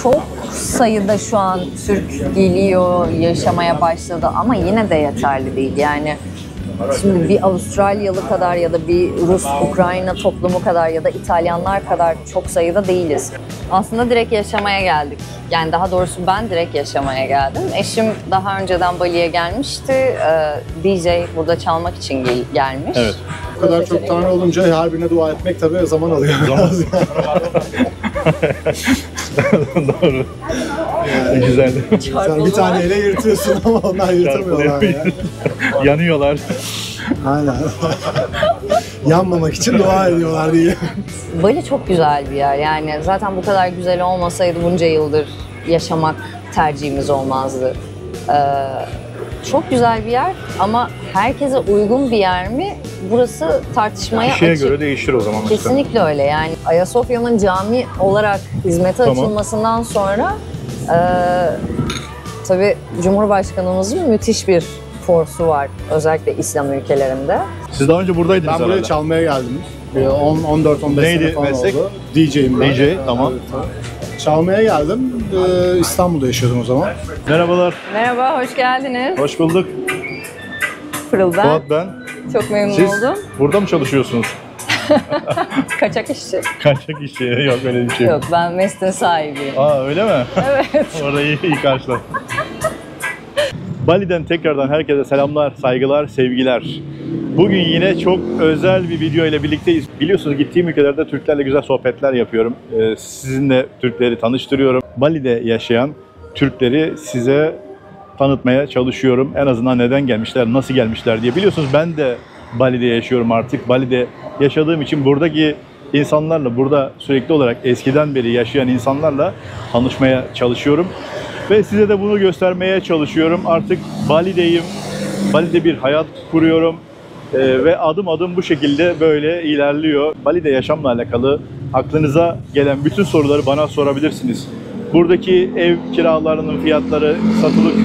çok sayıda şu an Türk geliyor, yaşamaya başladı ama yine de yeterli değil. Yani şimdi bir Avustralyalı kadar ya da bir Rus-Ukrayna toplumu kadar ya da İtalyanlar kadar çok sayıda değiliz. Aslında direkt yaşamaya geldik. Yani daha doğrusu ben direkt yaşamaya geldim. Eşim daha önceden Bali'ye gelmişti. DJ burada çalmak için gelmiş. Evet. Bu kadar çok tanrı olunca her birine dua etmek tabii zaman alıyor. Doğru. Güzel. Sen bir taneyle yırtıyorsun ama onlar yırtamıyorlar yani. Yanıyorlar. Aynen. Yanmamak için dua ediyorlar diye. Bali çok güzel bir yer. Yani zaten bu kadar güzel olmasaydı bunca yıldır yaşamak tercihimiz olmazdı. Çok güzel bir yer ama herkese uygun bir yer mi? Burası tartışmaya Kişiye açık. göre değişir o zaman. Kesinlikle öyle. Yani Ayasofya'nın cami olarak hizmete açılmasından sonra tabii Cumhurbaşkanımızın müthiş bir forsu var. Özellikle İslam ülkelerinde. Siz daha önce buradaydınız Ben buraya herhalde. çalmaya geldim. 14-15 Neydi sene falan meslek? oldu. DJ'yim ben. DJ, tamam. Evet. Çalmaya geldim. İstanbul'da yaşıyordum o zaman. Merhabalar. Merhaba, hoş geldiniz. Hoş bulduk. Pırıl ben. Fuat ben. Çok memnun Siz oldum. burada mı çalışıyorsunuz? Kaçak işçi. Kaçak işçi. Yok öyle bir şey. Yok, ben mesleğin sahibiyim. Aa öyle mi? Evet. Orayı iyi karşılar. Bali'den tekrardan herkese selamlar, saygılar, sevgiler. Bugün yine çok özel bir video ile birlikteyiz. Biliyorsunuz gittiğim ülkelerde Türklerle güzel sohbetler yapıyorum. Sizinle Türkleri tanıştırıyorum. Bali'de yaşayan Türkleri size tanıtmaya çalışıyorum. En azından neden gelmişler, nasıl gelmişler diye. Biliyorsunuz ben de Bali'de yaşıyorum artık. Bali'de yaşadığım için buradaki insanlarla, burada sürekli olarak eskiden beri yaşayan insanlarla tanışmaya çalışıyorum. Ve size de bunu göstermeye çalışıyorum. Artık Bali'deyim. Bali'de bir hayat kuruyorum. Ve adım adım bu şekilde böyle ilerliyor. Bali'de yaşamla alakalı aklınıza gelen bütün soruları bana sorabilirsiniz. Buradaki ev kiralarının fiyatları, satılık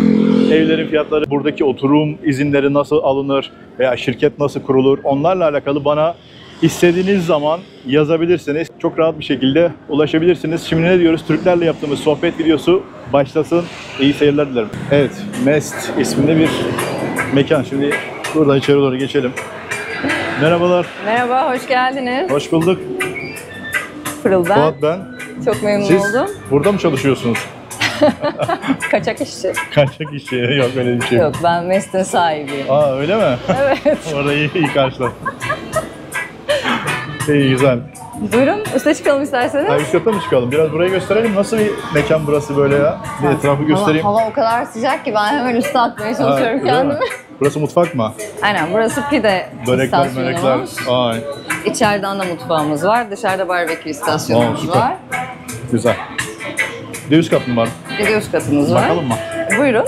evlerin fiyatları, buradaki oturum izinleri nasıl alınır veya şirket nasıl kurulur, onlarla alakalı bana istediğiniz zaman yazabilirsiniz. Çok rahat bir şekilde ulaşabilirsiniz. Şimdi ne diyoruz? Türklerle yaptığımız sohbet videosu başlasın. İyi seyirler dilerim. Evet, Mest isminde bir mekan. Şimdi buradan içeri doğru geçelim. Merhabalar. Merhaba, hoş geldiniz. Hoş bulduk. Pırıl ben. Fuat ben. Çok memnun Siz oldum. burada mı çalışıyorsunuz? Kaçak işçi. Kaçak işçi. Yok öyle bir şey. Yok, ben mesleğin sahibiyim. Aa öyle mi? Evet. Orayı iyi karşılar. İyi güzel. Buyurun, üste çıkalım isterseniz. Ha, üst kata mı çıkalım? Biraz burayı gösterelim. Nasıl bir mekan burası böyle ya? Bir etrafı göstereyim. Hava o kadar sıcak ki ben hemen üste atmaya çalışıyorum öyle kendimi. mi? Burası mutfak mı? Aynen, burası pide Börekler, istasyonumuz. börekler. Ay, İçeride ana mutfağımız var, dışarıda barbekü istasyonumuz süper. var. güzel. Bir de üst kat mı var? Bir de üst katımız var. Bakalım mı? Buyurun.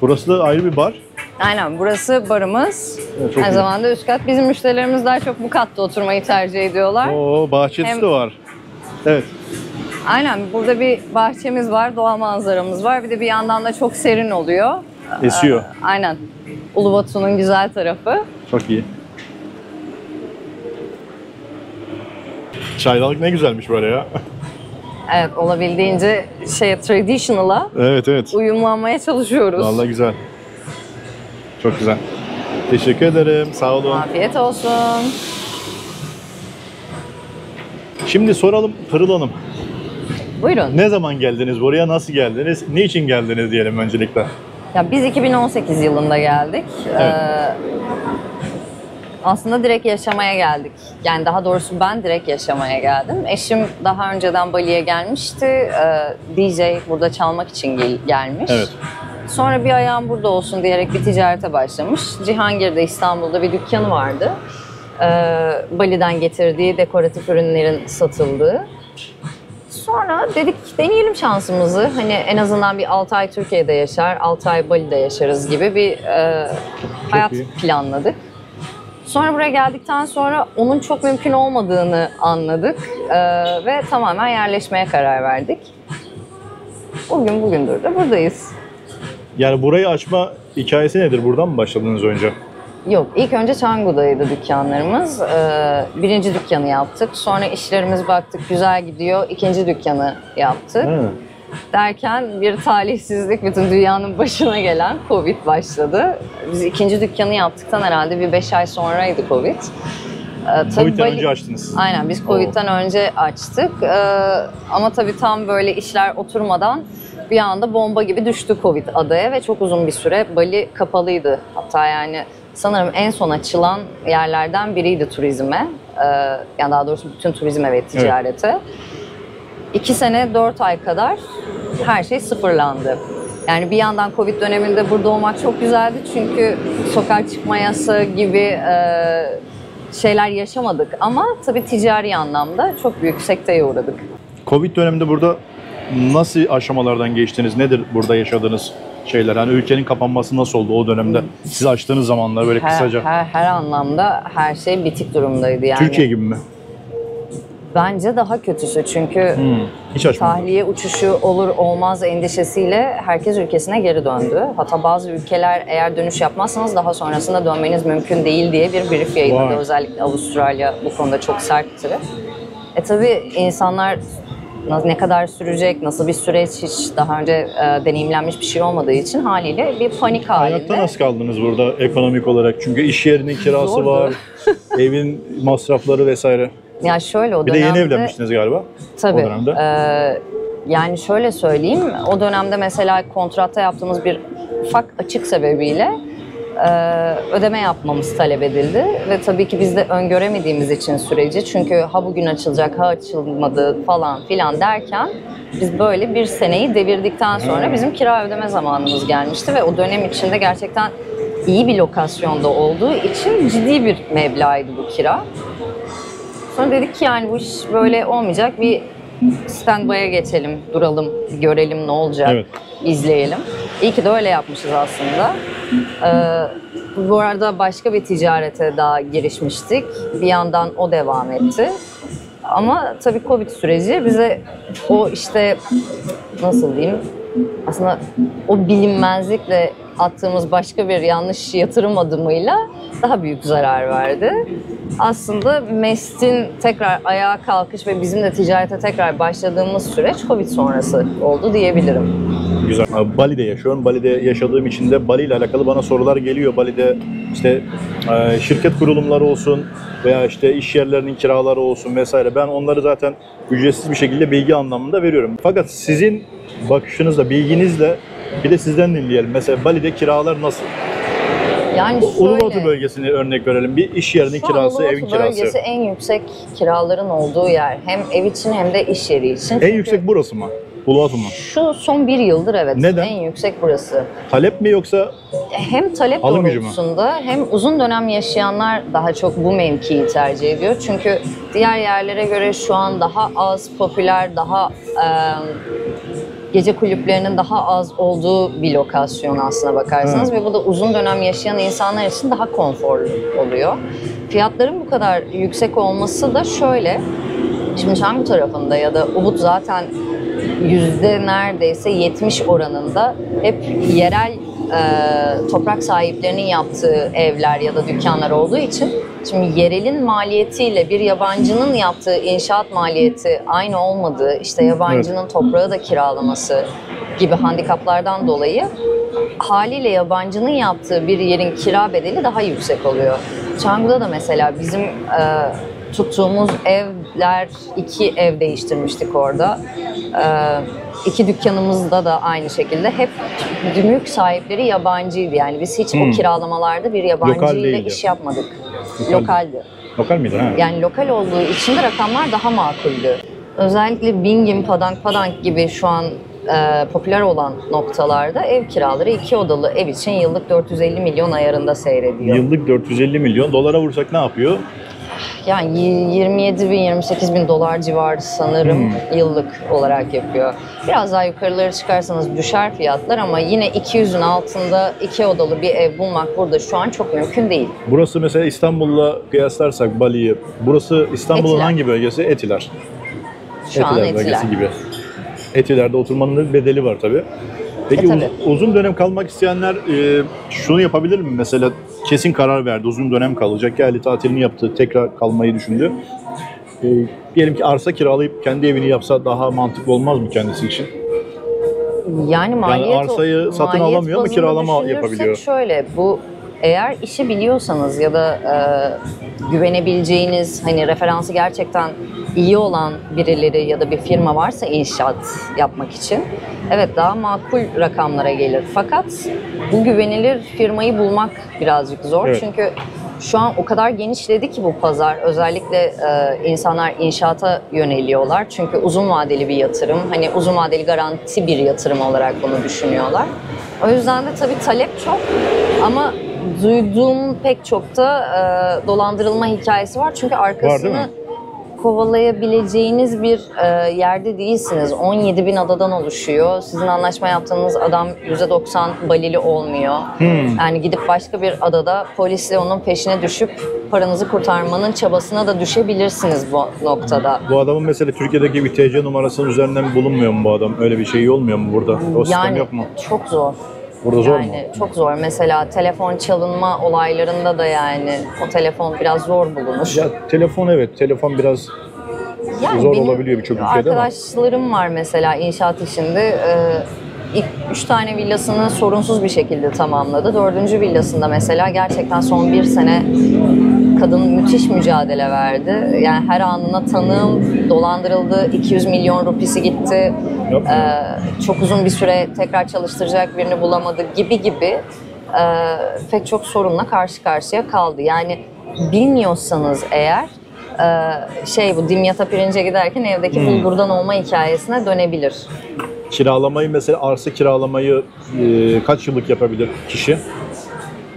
Burası da ayrı bir bar. Aynen, burası barımız. Evet, çok Aynı iyi. zamanda üst kat. Bizim müşterilerimiz daha çok bu katta oturmayı tercih ediyorlar. Oo, bahçesi Hem- de var. Evet. Aynen, burada bir bahçemiz var, doğal manzaramız var. Bir de bir yandan da çok serin oluyor. Esiyor. Aynen. Uluwatu'nun güzel tarafı. Çok iyi. Çaydanlık ne güzelmiş böyle ya. Evet, olabildiğince traditional'a Evet evet. uyumlanmaya çalışıyoruz. Vallahi güzel. Çok güzel. Teşekkür ederim. Sağ olun. Afiyet olsun. Şimdi soralım Pırıl Hanım. Buyurun. Ne zaman geldiniz buraya? Nasıl geldiniz? Niçin geldiniz diyelim öncelikle. Ya biz 2018 yılında geldik. Evet. Aslında direkt yaşamaya geldik. Yani daha doğrusu ben direkt yaşamaya geldim. Eşim daha önceden Bali'ye gelmişti. DJ burada çalmak için gelmiş. Evet. Sonra bir ayağım burada olsun diyerek bir ticarete başlamış. Cihangir'de, İstanbul'da bir dükkanı vardı. Bali'den getirdiği dekoratif ürünlerin satıldığı. Sonra dedik deneyelim şansımızı. Hani en azından bir 6 ay Türkiye'de yaşar, 6 ay Bali'de yaşarız gibi bir hayat iyi. planladık. Sonra buraya geldikten sonra onun çok mümkün olmadığını anladık ve tamamen yerleşmeye karar verdik. Bugündür de buradayız. Yani burayı açma hikayesi nedir? Buradan mı başladınız önce? Yok, ilk önce Canggu'daydı dükkanlarımız. Birinci dükkanı yaptık. Sonra işlerimiz baktık güzel gidiyor. İkinci dükkanı yaptık. Ha. Derken bir talihsizlik bütün dünyanın başına gelen Covid başladı. Biz ikinci dükkanı yaptıktan herhalde bir 5 ay sonraydı Covid. Covid'den önce açtınız. Aynen, biz Covid'den önce açtık. Ama tabii tam böyle işler oturmadan bir anda bomba gibi düştü Covid adaya ve çok uzun bir süre Bali kapalıydı. Hatta yani sanırım en son açılan yerlerden biriydi turizme. Yani daha doğrusu bütün turizme ve ticarete. Evet. 2 sene 4 ay kadar her şey sıfırlandı. Yani bir yandan Covid döneminde burada olmak çok güzeldi çünkü sokağa çıkma yasağı gibi şeyler yaşamadık ama tabii ticari anlamda çok büyük sekteye uğradık. Covid döneminde burada nasıl aşamalardan geçtiniz? Nedir burada yaşadığınız şeyler? Yani ülkenin kapanması nasıl oldu o dönemde? Siz açtığınız zamanlar böyle kısaca. Her anlamda her şey bitik durumdaydı yani. Türkiye gibi mi? Bence daha kötüsü çünkü hiç tahliye uçuşu olur olmaz endişesiyle herkes ülkesine geri döndü. Hatta bazı ülkeler eğer dönüş yapmazsanız daha sonrasında dönmeniz mümkün değil diye bir brief yayınladı. Vay. Özellikle Avustralya bu konuda çok sertti. Tabii insanlar ne kadar sürecek, nasıl bir süreç hiç daha önce deneyimlenmiş bir şey olmadığı için haliyle bir panik halinde. Hayatta nasıl kaldınız burada ekonomik olarak? Çünkü iş yerinin kirası Zordu. var, evin masrafları vesaire. Ya şöyle o Bir dönemde... de yeni evlenmiştiniz galiba. Tabii. O dönemde. Yani şöyle söyleyeyim, o dönemde mesela kontratta yaptığımız bir ufak açık sebebiyle ödeme yapmamız talep edildi. Ve tabii ki biz de öngöremediğimiz için süreci, çünkü ha bugün açılacak, ha açılmadı falan filan derken biz böyle bir seneyi devirdikten sonra bizim kira ödeme zamanımız gelmişti ve o dönem içinde gerçekten iyi bir lokasyonda olduğu için ciddi bir meblağıydı bu kira. Sonra dedik ki yani bu iş böyle olmayacak, bir stand-by'a geçelim, duralım, görelim ne olacak, Evet. izleyelim. İyi ki de öyle yapmışız aslında. Bu arada başka bir ticarete daha girişmiştik. Bir yandan o devam etti. Ama tabii Covid süreci bize o işte nasıl diyeyim, aslında o bilinmezlikle attığımız başka bir yanlış yatırım adımıyla daha büyük zarar verdi. Aslında Mest'in tekrar ayağa kalkış ve bizim de ticarete tekrar başladığımız süreç Covid sonrası oldu diyebilirim. Güzel. Bali'de yaşıyorum. Bali'de yaşadığım için de Bali ile alakalı bana sorular geliyor. Bali'de işte şirket kurulumları olsun veya işte iş yerlerinin kiraları olsun vesaire. Ben onları zaten ücretsiz bir şekilde bilgi anlamında veriyorum. Fakat sizin bakışınızla, bilginizle bir de sizden dinleyelim. Mesela Bali'de kiralar nasıl? Yani şöyle, Uluwatu bölgesini örnek verelim. Bir iş yerinin kirası, evin kirası. Uluwatu bölgesi en yüksek kiraların olduğu yer. Hem ev için hem de iş yeri için. En yüksek burası mı? Uluwatu mu? Şu son bir yıldır evet. Neden? En yüksek burası. Talep mi yoksa Hem talep alım gücü mü? doğrultusunda hem uzun dönem yaşayanlar daha çok bu mevkiyi tercih ediyor. Çünkü diğer yerlere göre şu an daha az popüler, daha gece kulüplerinin daha az olduğu bir lokasyon aslına bakarsanız ve bu da uzun dönem yaşayan insanlar için daha konforlu oluyor. Fiyatların bu kadar yüksek olması da şöyle, şimdi Canggu tarafında ya da Ubud zaten neredeyse %70 oranında hep yerel toprak sahiplerinin yaptığı evler ya da dükkanlar olduğu için şimdi yerelin maliyetiyle bir yabancının yaptığı inşaat maliyeti aynı olmadığı, işte yabancının toprağı da kiralaması gibi handikaplardan dolayı haliyle yabancının yaptığı bir yerin kira bedeli daha yüksek oluyor. Canggu'da da mesela bizim tuttuğumuz evler, 2 ev değiştirmiştik orada. 2 dükkanımızda da aynı şekilde hep mülk sahipleri yabancıydı. Yani biz hiç o kiralamalarda bir yabancıyla iş yapmadık. Lokaldi. Lokal miydi? Ha. Yani lokal olduğu için de rakamlar daha makuldü. Özellikle Bingin, Padang Padang gibi şu an popüler olan noktalarda ev kiraları 2 odalı ev için yıllık 450 milyon ayarında seyrediyor. Yıllık 450 milyon. Dolara vursak ne yapıyor? Yani 27 bin, 28 bin dolar civarı sanırım yıllık olarak yapıyor. Biraz daha yukarıları çıkarsanız düşer fiyatlar ama yine 200'ün altında 2 odalı bir ev bulmak burada şu an çok mümkün değil. Burası mesela İstanbul'la kıyaslarsak Bali'yi, burası İstanbul'un Etiler. hangi bölgesi? Etiler. Şu an Etiler. Bölgesi gibi. Etiler'de oturmanın bir bedeli var tabii. Peki Tabii. uzun dönem kalmak isteyenler şunu yapabilir mi? Mesela kesin karar verdi. Uzun dönem kalacak. Geldi tatilini yaptı. Tekrar kalmayı düşündü. Diyelim ki arsa kiralayıp kendi evini yapsa daha mantıklı olmaz mı kendisi için? Yani maliyet, arsayı satın maliyet alamıyor ama bazında kiralama düşünürsek yapabiliyor. Şöyle, bu eğer işi biliyorsanız ya da güvenebileceğiniz, hani referansı gerçekten iyi olan birileri ya da bir firma varsa inşaat yapmak için, evet, daha makul rakamlara gelir. Fakat bu güvenilir firmayı bulmak birazcık zor. Evet. Çünkü şu an o kadar genişledi ki bu pazar. Özellikle insanlar inşaata yöneliyorlar. Çünkü uzun vadeli bir yatırım. Hani uzun vadeli garanti bir yatırım olarak bunu düşünüyorlar. O yüzden de tabii talep çok ama duyduğum pek çok da dolandırılma hikayesi var. Çünkü Var, değil arkasını mi? kovalayabileceğiniz bir yerde değilsiniz. 17 bin adadan oluşuyor. Sizin anlaşma yaptığınız adam %90 Balili olmuyor. Yani gidip başka bir adada polisle onun peşine düşüp paranızı kurtarmanın çabasına da düşebilirsiniz bu noktada. Bu adamın mesela Türkiye'deki bir TC numarasının üzerinden bulunmuyor mu bu adam? Öyle bir şey olmuyor mu burada? O sistem Yani yok mu? çok zor. Burada zor mu? Yani çok zor. Mesela telefon çalınma olaylarında da yani o telefon biraz zor bulunur. Ya telefon, evet. Telefon biraz Yani zor benim olabiliyor birçok ülkede ama. arkadaşlarım var mesela inşaat işinde. İlk 3 tane villasını sorunsuz bir şekilde tamamladı. 4. villasında mesela gerçekten son 1 sene kadın müthiş mücadele verdi. Yani her anına tanığım, dolandırıldı, 200 milyon rupisi gitti. Çok uzun bir süre tekrar çalıştıracak birini bulamadı gibi pek çok sorunla karşı karşıya kaldı. Yani bilmiyorsanız eğer bu Dimyat'a pirince giderken evdeki bulgurdan olma hikayesine dönebilir. Kiralamayı mesela arsa kiralamayı kaç yıllık yapabilir kişi?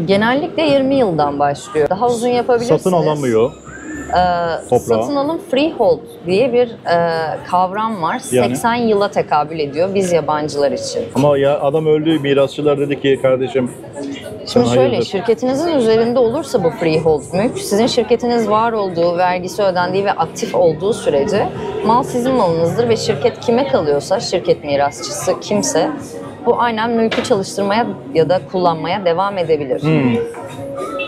Genellikle 20 yıldan başlıyor. Daha uzun yapabilirsiniz. Satın alamıyor. Toprağı. Satın alım freehold diye bir kavram var. Yani? 80 yıla tekabül ediyor biz yabancılar için. Ama ya adam öldü, mirasçılar dedi ki kardeşim sen Şimdi şöyle, hayırdır? şirketinizin üzerinde olursa bu freehold mülk, sizin şirketiniz var olduğu, vergisi ödendiği ve aktif olduğu sürece mal sizin malınızdır ve şirket kime kalıyorsa, şirket mirasçısı kimse, bu aynen mülkü çalıştırmaya ya da kullanmaya devam edebilir.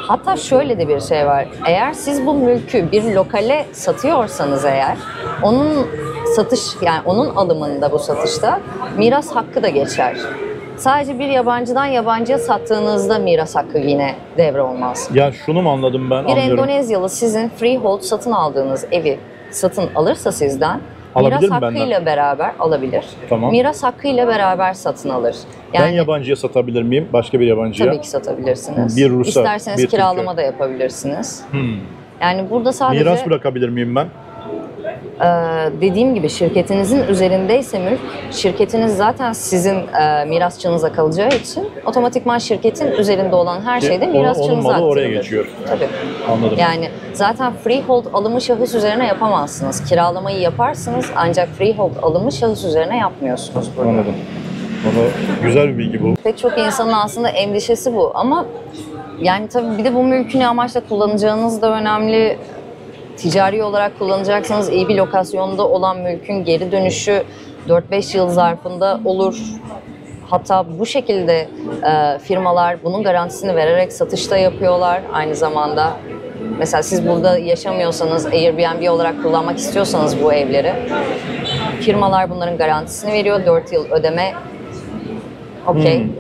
Hatta şöyle de bir şey var. Eğer siz bu mülkü bir lokale satıyorsanız eğer, onun onun alımında, bu satışta miras hakkı da geçer. Sadece bir yabancıdan yabancıya sattığınızda miras hakkı yine devre olmaz. Ya şunu mu anladım ben? Bir Anlıyorum. Endonezyalı sizin freehold satın aldığınız evi satın alırsa sizden, Alabilir miras mi hakkıyla benden? beraber alabilir. Tamam. Miras hakkıyla beraber satın alır. Ben yabancıya satabilir miyim? Başka bir yabancıya? Tabii ki satabilirsiniz. Bir Rus'a, İsterseniz bir kiralama Türk'e. da yapabilirsiniz. Yani burada sadece Miras bırakabilir miyim ben? dediğim gibi şirketinizin üzerindeyse mülk, şirketiniz zaten sizin mirasçınıza kalacağı için otomatikman şirketin üzerinde olan her şey de Onun mirasçınıza malı oraya aktarılır. geçiyor. Tabii. Anladım. Yani zaten freehold alımı şahıs üzerine yapamazsınız. Kiralamayı yaparsınız ancak freehold alımı şahıs üzerine yapmıyorsunuz burada. Anladım. Onu, güzel bir bilgi bu. Pek çok insanın aslında endişesi bu ama yani tabii bir de bu mülkü ne amaçla kullanacağınız da önemli. Ticari olarak kullanacaksanız iyi bir lokasyonda olan mülkün geri dönüşü 4-5 yıl zarfında olur. Hatta bu şekilde firmalar bunun garantisini vererek satışta yapıyorlar aynı zamanda. Mesela siz burada yaşamıyorsanız, Airbnb olarak kullanmak istiyorsanız bu evleri, firmalar bunların garantisini veriyor. 4 yıl ödeme,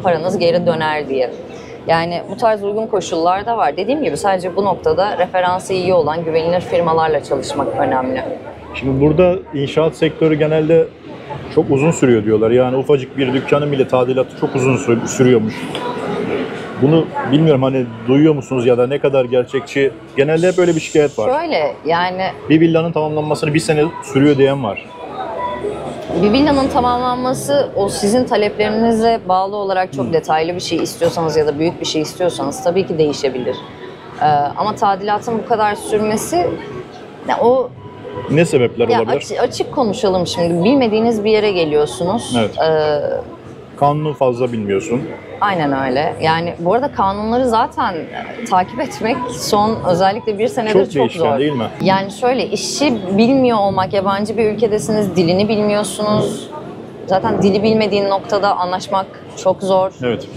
paranız geri döner diye. Yani bu tarz uygun koşullar da var. Dediğim gibi sadece bu noktada referansı iyi olan güvenilir firmalarla çalışmak önemli. Şimdi burada inşaat sektörü genelde çok uzun sürüyor diyorlar. Yani ufacık bir dükkanın bile tadilatı çok uzun sürüyormuş. Bunu bilmiyorum, hani duyuyor musunuz ya da ne kadar gerçekçi? Genelde hep böyle bir şikayet var. Şöyle yani Bir villanın tamamlanmasını 1 sene sürüyor diyen var. bir villanın tamamlanması o sizin taleplerinize bağlı olarak çok detaylı bir şey istiyorsanız ya da büyük bir şey istiyorsanız tabii ki değişebilir. Ama tadilatın bu kadar sürmesi o Ne sebepler olabilir? açık konuşalım şimdi. Bilmediğiniz bir yere geliyorsunuz. Evet. Kanunu fazla bilmiyorsun. Aynen öyle. Yani bu arada kanunları zaten takip etmek son özellikle 1 senedir Çok çok değişken zor. değil mi? Yani şöyle, işi bilmiyor olmak, yabancı bir ülkedesiniz, dilini bilmiyorsunuz. Zaten dili bilmediğin noktada anlaşmak çok zor. Evet.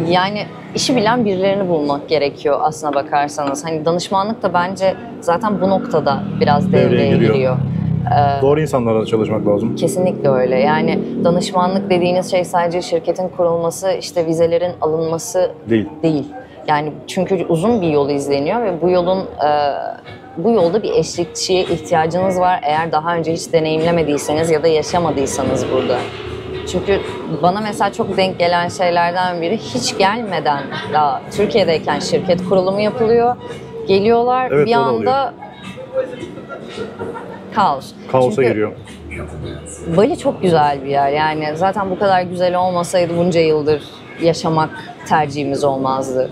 Yani işi bilen birilerini bulmak gerekiyor aslına bakarsanız. Hani danışmanlık da bence zaten bu noktada biraz devreye giriyor. Doğru insanlarla çalışmak lazım. Kesinlikle öyle. Yani danışmanlık dediğiniz şey sadece şirketin kurulması, işte vizelerin alınması değil. Yani çünkü uzun bir yol izleniyor ve bu yolda bir eşlikçiye ihtiyacınız var eğer daha önce hiç deneyimlemediyseniz ya da yaşamadıysanız burada. Çünkü bana mesela çok denk gelen şeylerden biri hiç gelmeden daha Türkiye'deyken şirket kurulumu yapılıyor. Geliyorlar Evet, bir anda kaos. Kaosa Çünkü giriyor. Bali çok güzel bir yer. Yani zaten bu kadar güzel olmasaydı bunca yıldır yaşamak tercihimiz olmazdı.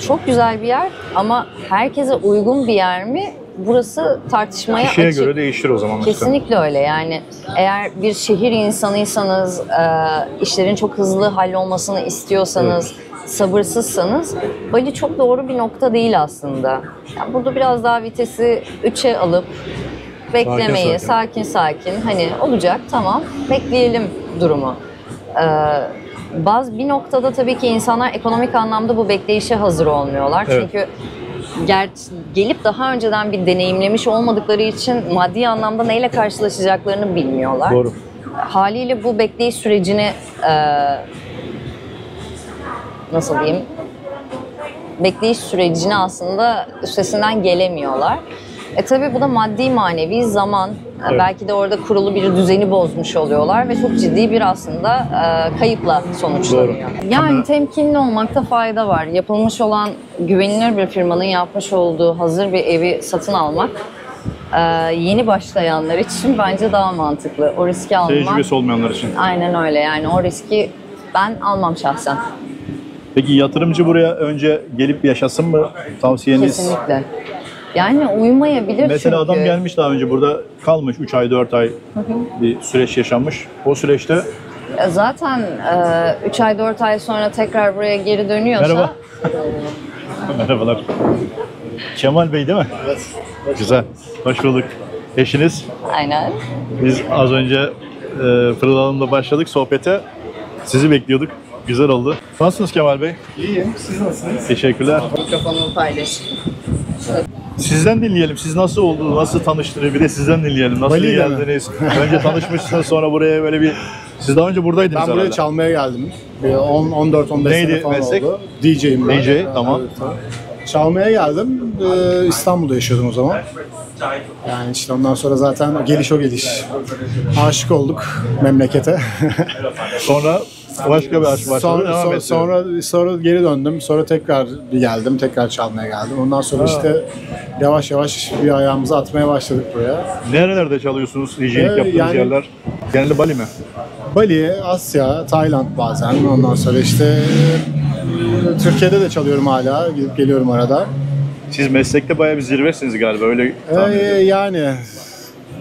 Çok güzel bir yer ama herkese uygun bir yer mi? Burası tartışmaya Kişiye açık. göre değişir o zaman. Kesinlikle öyle. Yani eğer bir şehir insanıysanız, işlerin çok hızlı hallolmasını istiyorsanız, sabırsızsanız Bali çok doğru bir nokta değil aslında. Yani burada biraz daha vitesi 3'e alıp beklemeyi, sakin hani olacak tamam bekleyelim durumu. Bir noktada tabii ki insanlar ekonomik anlamda bu bekleyişe hazır olmuyorlar. Evet. Çünkü gelip daha önceden bir deneyimlemiş olmadıkları için maddi anlamda neyle karşılaşacaklarını bilmiyorlar. Doğru. Haliyle bu bekleyiş sürecini nasıl diyeyim? Bekleyiş sürecini aslında üstesinden gelemiyorlar. Tabii bu da maddi manevi zaman. Evet. Belki de orada kurulu bir düzeni bozmuş oluyorlar ve çok ciddi bir aslında kayıpla sonuçlanıyor. Doğru. Yani temkinli olmakta fayda var. Yapılmış olan güvenilir bir firmanın yapmış olduğu hazır bir evi satın almak yeni başlayanlar için bence daha mantıklı. O riski almak. Tecrübesi olmayanlar için. Aynen öyle yani o riski ben almam şahsen. Peki yatırımcı buraya önce gelip yaşasın mı? Tavsiyeniz? Kesinlikle. Yani uymayabilir Mesela çünkü. adam gelmiş daha önce burada kalmış 3 ay 4 ay bir süreç yaşanmış. O süreçte Zaten 3 ay 4 ay sonra tekrar buraya geri dönüyorsa... Merhaba. Merhabalar. Kemal Bey değil mi? Evet. Güzel. Hoş bulduk. Eşiniz? Aynen. Biz az önce Pırıl Hanım'la başladık sohbete. Sizi bekliyorduk. Güzel oldu. Nasılsınız Kemal Bey? İyiyim. Siz nasılsınız? Teşekkürler. Mikrofonumu paylaş. Sizden dinleyelim. Siz nasıl oldu? Nasıl tanıştınız? Bir de sizden dinleyelim. Nasıl Bali'de mi? geldiniz? Önce tanışmışsınız sonra buraya böyle bir... Siz daha önce buradaydınız Ben buraya herhalde. çalmaya geldim. 14-15 Neydi sene falan meslek? oldu. DJ'yim ben. DJ, tamam. Evet. Çalmaya geldim. İstanbul'da yaşıyordum o zaman. Yani işte ondan sonra zaten geliş o geliş. Aşık olduk memlekete. Sonra başka bir aşk başladı. Devam etti. sonra geri döndüm. Sonra tekrar geldim. Tekrar çalmaya geldim. Ondan sonra işte yavaş yavaş bir ayağımızı atmaya başladık buraya. Nerelerde çalıyorsunuz? DJ'lik yaptığınız yani- yerler? Genelde Bali mi? Bali, Asya, Tayland bazen. Ondan sonra işte Türkiye'de de çalıyorum hala. Gidip geliyorum arada. Siz meslekte bayağı bir zirvesiniz galiba. Öyle tahmin ediyorum. Yani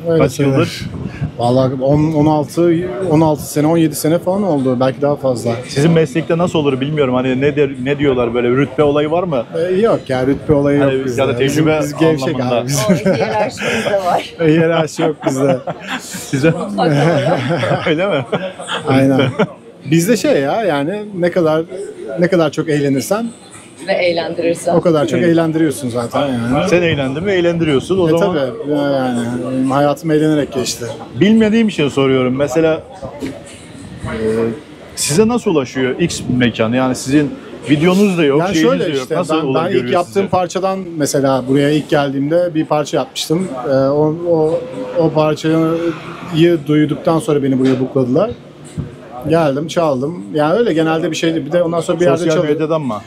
öyle Kaç söylenir. yıldır? Vallahi 16 sene, 17 sene falan oldu. Belki daha fazla. Sizin meslekte nasıl olur bilmiyorum. Hani ne diyorlar böyle rütbe olayı var mı? Yok ya rütbe olayı Hani yok bizde. ya da tecrübe biz gevşek anlamında. abi. O hiyerarşimiz de var. Hiyerarşi yok bizde. Size öyle mi? Aynen. Bizde şey ya yani ne kadar çok eğlenirsen Ve eğlendirirsen. o kadar çok Evet. eğlendiriyorsun zaten yani. Sen eğlendin ve eğlendiriyorsun. O zaman Tabii yani benim hayatım eğlenerek geçti. bilmediğim için soruyorum. Mesela size nasıl ulaşıyor X mekan? Yani sizin videonuz da yok, Yani şeyiniz şöyle de yok. işte Nasıl ben ilk görüyor yaptığım sizi? parçadan mesela buraya ilk geldiğimde bir parça yapmıştım. O parçayı duyduktan sonra beni buraya bukladılar. Geldim, çaldım. Yani öyle genelde bir şeydi. Bir de ondan sonra bir yerde Sosyal çaldım. medyadan mı?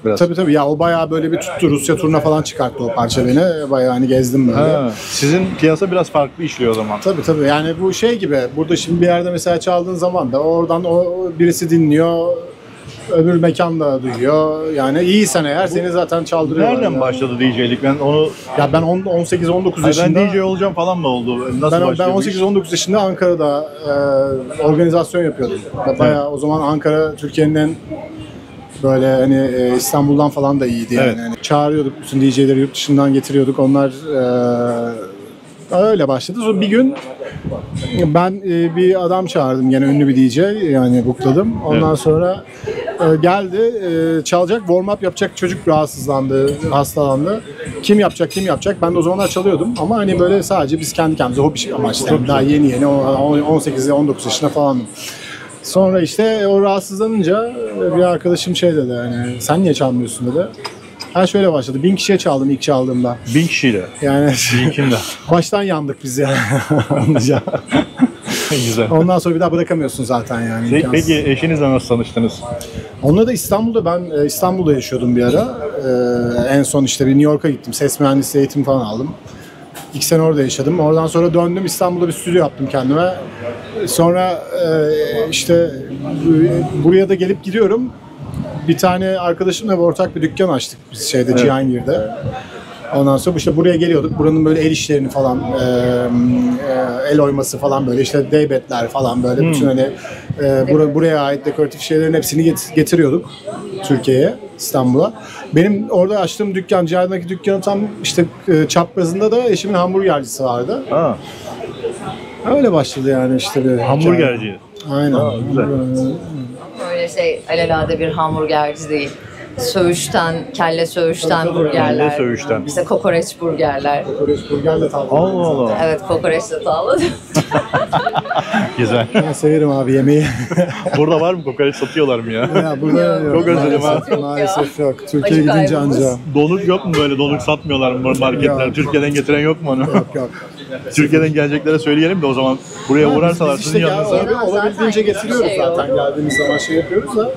Biraz. Tabii ya o bayağı böyle bir tuttu. Rusya turuna falan çıkarttı o parça beni. Bayağı hani gezdim böyle. Ha, sizin piyasa biraz farklı işliyor o zaman. Tabii yani bu şey gibi. Burada şimdi bir yerde mesela çaldığın zaman da oradan birisi dinliyor. Öbür mekan da duyuyor. Yani iyiysen eğer seni zaten çaldırıyorlar. Nereden yani. başladı DJ'lik? Ben onu Ya ben 18-19 Hayır, yaşında... ben DJ olacağım falan mı oldu? Nasıl Ben başladı bu iş? 18-19 yaşında Ankara'da organizasyon yapıyordum. Bayağı o zaman Ankara Türkiye'nin en böyle hani İstanbul'dan falan da iyiydi yani. Evet. Yani çağırıyorduk bütün DJ'leri yurt dışından getiriyorduk. Onlar Öyle başladı. Sonra bir gün ben bir adam çağırdım, gene ünlü bir DJ, yani bookladım. Ondan sonra geldi, çalacak, warm up yapacak, çocuk rahatsızlandı, hastalandı. Kim yapacak? Ben de o zamanlar çalıyordum ama hani böyle sadece biz kendi kendimize hobi amaçlı. Yani daha yeni 18-19 yaşında falandım. Sonra işte o rahatsızlanınca bir arkadaşım şey dedi, hani sen niye çalmıyorsun dedi. Ha, şöyle başladı. 1000 kişiye çaldım ilk çaldığımda. 1000 kişiyle. Yani Linkinde. baştan yandık biz yani. Güzel. Ondan sonra bir daha bırakamıyorsun zaten yani. İmkansız. Peki eşinizle nasıl tanıştınız? Onunla da İstanbul'da, ben İstanbul'da yaşıyordum bir ara. En son işte bir New York'a gittim. Ses mühendisliği eğitimi falan aldım. 2 sene orada yaşadım. Oradan sonra döndüm, İstanbul'da bir stüdyo yaptım kendime. Sonra işte buraya da gelip gidiyorum. Bir tane arkadaşımla ortak bir dükkan açtık biz şeyde, evet. Cihangir'de. Ondan sonra işte buraya geliyorduk. Buranın böyle el işlerini falan, el oyması falan, böyle işte deybetler falan, böyle bütün hani buraya ait dekoratif şeylerin hepsini getiriyorduk Türkiye'ye, İstanbul'a. Benim orada açtığım dükkan, Cihangir'deki dükkanın tam işte çaprazında da eşimin hamburgercisi vardı. Ha. Öyle başladı yani işte bir Hamburgerci. Aynen. Aa, güzel. Öyle şey alelade bir hamburgerci değil. Söğüşten, kelle söğüşten burgerler. Kelle söğüşten. İşte kokoreç burgerler. Kokoreç burger de tavladım. Allah Allah. Evet, kokoreçle tavladım. Güzel. Ben severim abi yemeği. Burada var mı kokoreç, satıyorlar mı ya? Ya burada yok. Çok özledim ha. Maalesef yok. Türkiye'ye gidince kaybımız. anca. Donuk yok mu böyle? Donuk satmıyorlar mı marketler? Yok. Türkiye'den getiren yok mu onu? Yok. Türkiye'den geleceklere söyleyelim de o zaman buraya uğrarsalar Biz sizin işte yanınıza. olabildiğince getiriyoruz Şey yok. zaten. Geldiğimiz zaman şey yapıyoruz da.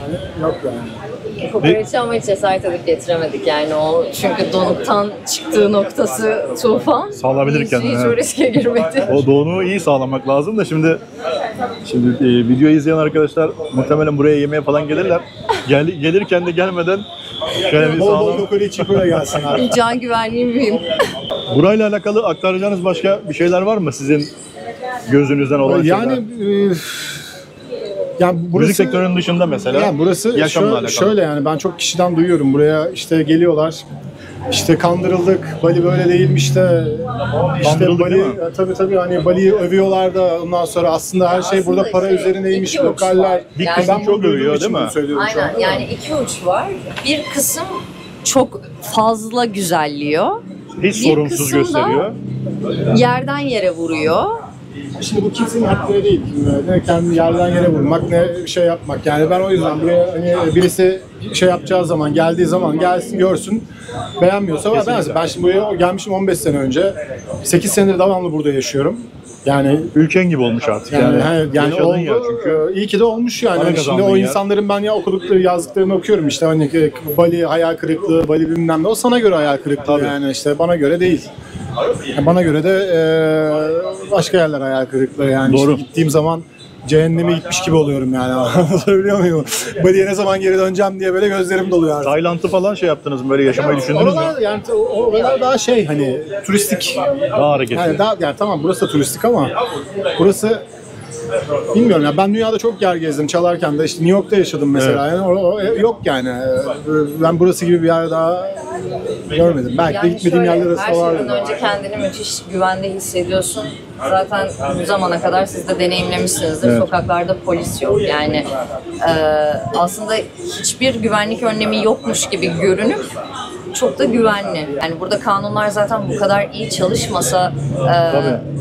Yani yok yani. Kokoreçi ama hiç cesaret edip getiremedik yani o, çünkü donuktan çıktığı noktası tufan. Sağlayabilir kendini, Hiç evet. o riske girmedi. O donuğu iyi sağlamak lazım da şimdi videoyu izleyen arkadaşlar muhtemelen buraya yemeğe falan gelirler. Gelirken de gelmeden şöyle bir Bol bol sağlam. kokoreç içip öyle gelsin abi. Can güvenliğim mühim. Burayla alakalı aktaracağınız başka bir şeyler var mı sizin gözünüzden olan Yani şeyler? yani burası, Müzik sektörünün dışında mesela yani burası yaşamla alakalı. şöyle yani ben çok kişiden duyuyorum, buraya işte geliyorlar. İşte kandırıldık, Bali böyle değilmiş de işte Kandırıldık Bali, değil mi? tabii hani Bali'yi övüyorlar da ondan sonra aslında her şey burada para şey, üzerineymiş, iki uç lokaller. var. Bir Yani- kısım Ben çok bunu duyduğum övüyor için değil mi? bunu söylüyorum şu Aynen, an. yani iki uç var. Bir kısım çok fazla güzelliyor. Hiç Bir sorunsuz kısım da- gösteriyor. Yerden yere vuruyor. Şimdi bu kimsenin hakkı değil. Ne kendi yerden yere vurmak, ne bir şey yapmak. Yani ben o yüzden buraya hani birisi şey yapacağı zaman, geldiği zaman gelsin görsün. Beğenmiyorsa beğensin. Ben şimdi buraya gelmişim 15 sene önce. 8 senedir devamlı burada yaşıyorum. Yani Ülken gibi olmuş artık yani. yani Yaşadın oldu. ya çünkü. İyi ki de olmuş yani. Para Hani şimdi kazandın o ya. insanların ben ya okudukları, yazdıklarını okuyorum işte, hani Bali hayal kırıklığı, Bali bilmem ne. O sana göre hayal kırıklığı. Tabii. Yani işte bana göre değil. Yani bana göre de başka yerler hayal kırıklığı yani. Doğru. İşte gittiğim zaman cehenneme gitmiş gibi oluyorum yani. Anlatabiliyor muyum? Bali'ye ne zaman geri döneceğim diye böyle gözlerim doluyor artık. Tayland'ı falan şey yaptınız mı? Böyle yaşamayı düşündünüz mü? Oralar yani oralar daha şey, hani turistik. Daha hareketli. Yani tamam, burası da turistik ama burası bilmiyorum ya, ben dünyada çok yer gezdim çalarken de, işte New York'ta yaşadım mesela. Evet. Yani yok yani. Ben burası gibi bir yer daha görmedim. Belki de gitmediğim yerler her arasında vardı. şeyden önce kendini müthiş güvende hissediyorsun. Zaten bu zamana kadar siz de deneyimlemişsinizdir. Evet. Sokaklarda polis yok. Yani aslında hiçbir güvenlik önlemi yokmuş gibi görünüp çok da güvenli. Yani burada kanunlar zaten bu kadar iyi çalışmasa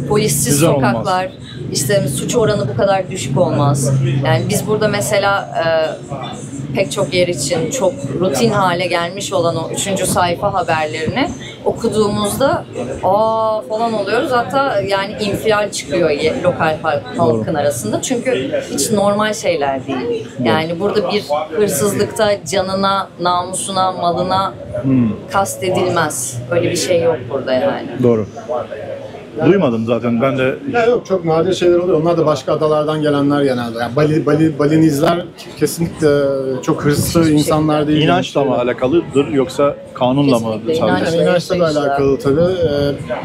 polissiz Güzel olmaz. sokaklar, işte suç oranı bu kadar düşük olmaz. Yani biz burada mesela pek çok yer için çok rutin hale gelmiş olan o 3. sayfa haberlerini okuduğumuzda aa falan oluyoruz. Hatta yani infial çıkıyor lokal halkın arasında. Çünkü hiç normal şeyler değil. Yani burada bir hırsızlıkta canına, namusuna, malına kastedilmez. Öyle bir şey yok burada yani. Doğru. Duymadım zaten ben de. Ya yok, çok nadir şeyler oluyor. Onlar da başka adalardan gelenler genelde. Yani Balinizler kesinlikle çok hırslı insanlar değil. İnançla mı alakalıdır yoksa kanunla mı Kesinlikle sadece? inanç. Yani inançla da alakalı tabii.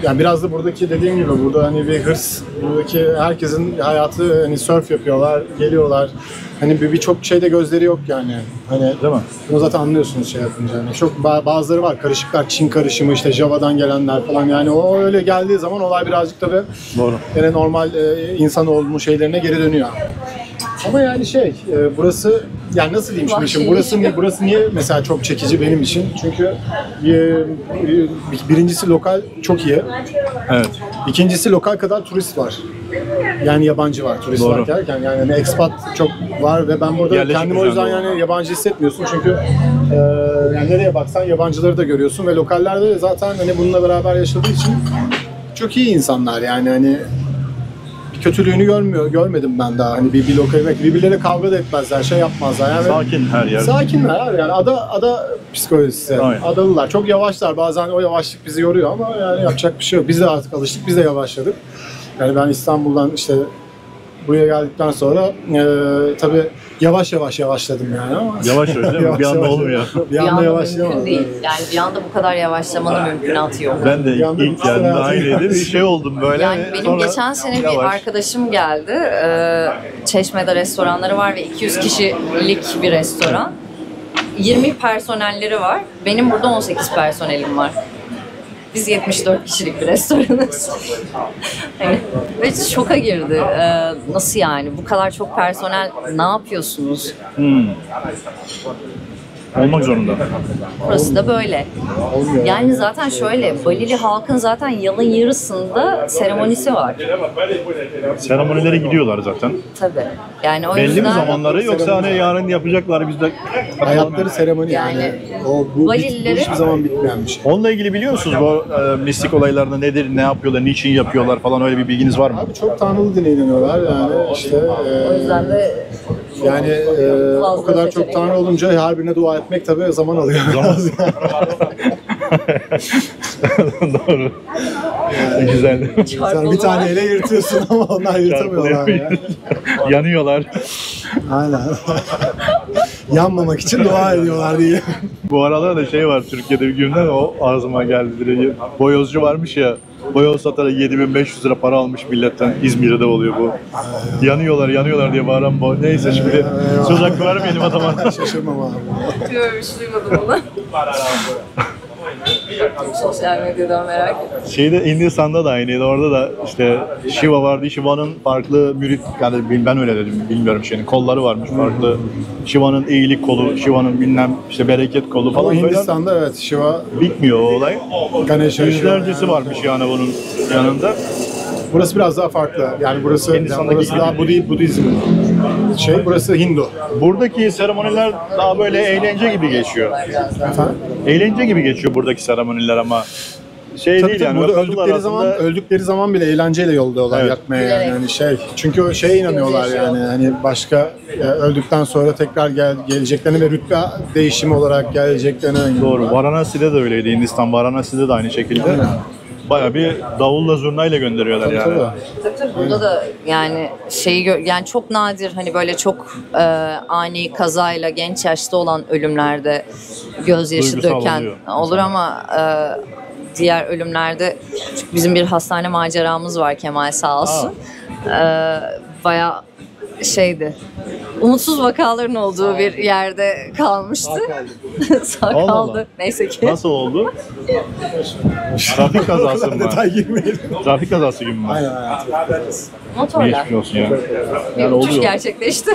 Yani biraz da buradaki dediğim gibi, burada hani bir hırs Buradaki herkesin hayatı hani surf yapıyorlar, geliyorlar. Hani birçok şeyde gözleri yok yani. Hani Değil mi? bunu zaten anlıyorsunuz şey yapınca. Yani çok bazıları var, karışıklar, Çin karışımı, işte Java'dan gelenler falan. Yani o öyle geldiği zaman olay birazcık tabii Doğru. yani normal insan olmuş şeylerine geri dönüyor. Ama yani burası yani nasıl diyeyim şimdi burası niye mesela çok çekici benim için? Çünkü birincisi lokal çok iyi. Evet. İkincisi lokal kadar turist var. Yani yabancı var, turist Doğru. var derken yani hani expat çok var ve ben burada Yerleşik kendimi o yüzden düzen yani yabancı hissetmiyorsun çünkü yani nereye baksan yabancıları da görüyorsun ve lokallerde de zaten hani bununla beraber yaşadığı için çok iyi insanlar yani hani kötülüğünü görmedim ben daha. Hani bir lokal birbirleriyle kavga da etmezler, şey yapmazlar. Yani Sakin her yer. sakinler abi yani ada psikolojisi. Aynen. Adalılar. Çok yavaşlar. Bazen o yavaşlık bizi yoruyor ama yani yapacak bir şey yok. Biz de artık alıştık. Biz de yavaşladık. Yani ben İstanbul'dan işte buraya geldikten sonra tabii yavaş yavaşladım yani ama. Yavaş öyle değil mi? Bir anda olmuyor. Bir anda mümkün yavaşlayamadım. değil. Yani bir anda bu kadar yavaşlamanın mümkünatı yok. Ben de Bir anda ilk bütün geldiğimde hayatım aynıydı. Bir şey oldum böyle. Yani benim Sonra geçen sene bir yavaş. arkadaşım geldi. Çeşme'de restoranları var ve 200 kişilik bir restoran. 20 personelleri var. Benim burada 18 personelim var. Biz 74 kişilik bir restoranız. Hani, ve şoka girdi. Nasıl yani? Bu kadar çok personel ne yapıyorsunuz? Olmak zorunda. Burası da böyle. Olmuyor. Yani zaten şöyle, Balili halkın zaten yılın yarısında seremonisi var. Seremonilere gidiyorlar zaten. Tabii. Yani o Belli mi yüzden zamanları yoksa hani yarın yapacaklar biz de Hayatları seremoni yani. Yani Bu Balilileri- hiçbir zaman bitmeyen bir şey. Onunla ilgili biliyor musunuz bu mistik olaylarda nedir, ne yapıyorlar, niçin yapıyorlar falan öyle bir bilginiz var mı? Abi çok tanrılı dine inanıyorlar yani işte o yüzden de yani o kadar çok seçenek. tanrı olunca her birine dua etmek tabii zaman alıyor. Doğru. Güzel. Sen bir taneyle yırtıyorsun ama onlar yırtamıyorlar ya. Yanıyorlar. Aynen. Yanmamak için dua ediyorlar diye. Bu aralar da şey var Türkiye'de bir günden o ağzıma geldi direkt. Boyozcu varmış ya. Boyoz satarak 7.500 lira para almış milletten. İzmir'de oluyor bu. Yanıyorlar diye bağıran bu. Neyse şimdi söz hakkı vermeyelim adama. Şaşırmam abi. görmüş duymadım onu. Sosyal medyadan merak ettim. Şeyde Hindistan'da da aynıydı. Orada da işte Shiva vardı. Shiva'nın farklı mürit, yani ben öyle dedim bilmiyorum şeyin kolları varmış farklı. Shiva'nın iyilik kolu, Shiva'nın bilmem işte bereket kolu Ama falan böyle Hindistan'da evet Shiva, bitmiyor o olay. Ganesha, Yüzlercesi Shiva. varmış yani bunun yanında. Burası biraz daha farklı. Yani burası Hindistan'daki daha Budizm burası Hindu. Buradaki seremoniler daha böyle eğlence gibi geçiyor. Efendim? Eğlence gibi geçiyor buradaki seremoniler ama şey Tabii değil tabii yani. burada Vakıflar öldükleri zaman bile eğlenceyle yolluyorlar Evet. yakmaya Bilerek. yani çünkü o şeye inanıyorlar yani hani başka öldükten sonra tekrar geleceklerine ve rütbe değişimi olarak geleceklerine inanıyorlar. Doğru. Varanasi'de de öyleydi. Hindistan Varanasi'de de aynı şekilde. Bayağı bir davulla zurnayla gönderiyorlar yani. Tabii. Tabii burada da yani yani çok nadir hani böyle çok ani kazayla genç yaşta olan ölümlerde gözyaşı Duygusal döken oluyor. olur ama diğer ölümlerde çünkü bizim bir hastane maceramız var Kemal sağ olsun. Bayağı şeydi. Umutsuz vakaların olduğu bir yerde kalmıştı. Sağ Allah kaldı. Allah. Neyse ki. Nasıl oldu? Trafik kazası mı? Detay girmeyelim. Trafik kazası gibi mi? Aynen aynen. Motorla. Geçmiş olsun ya. Bir Yani uçuş oluyor. gerçekleşti.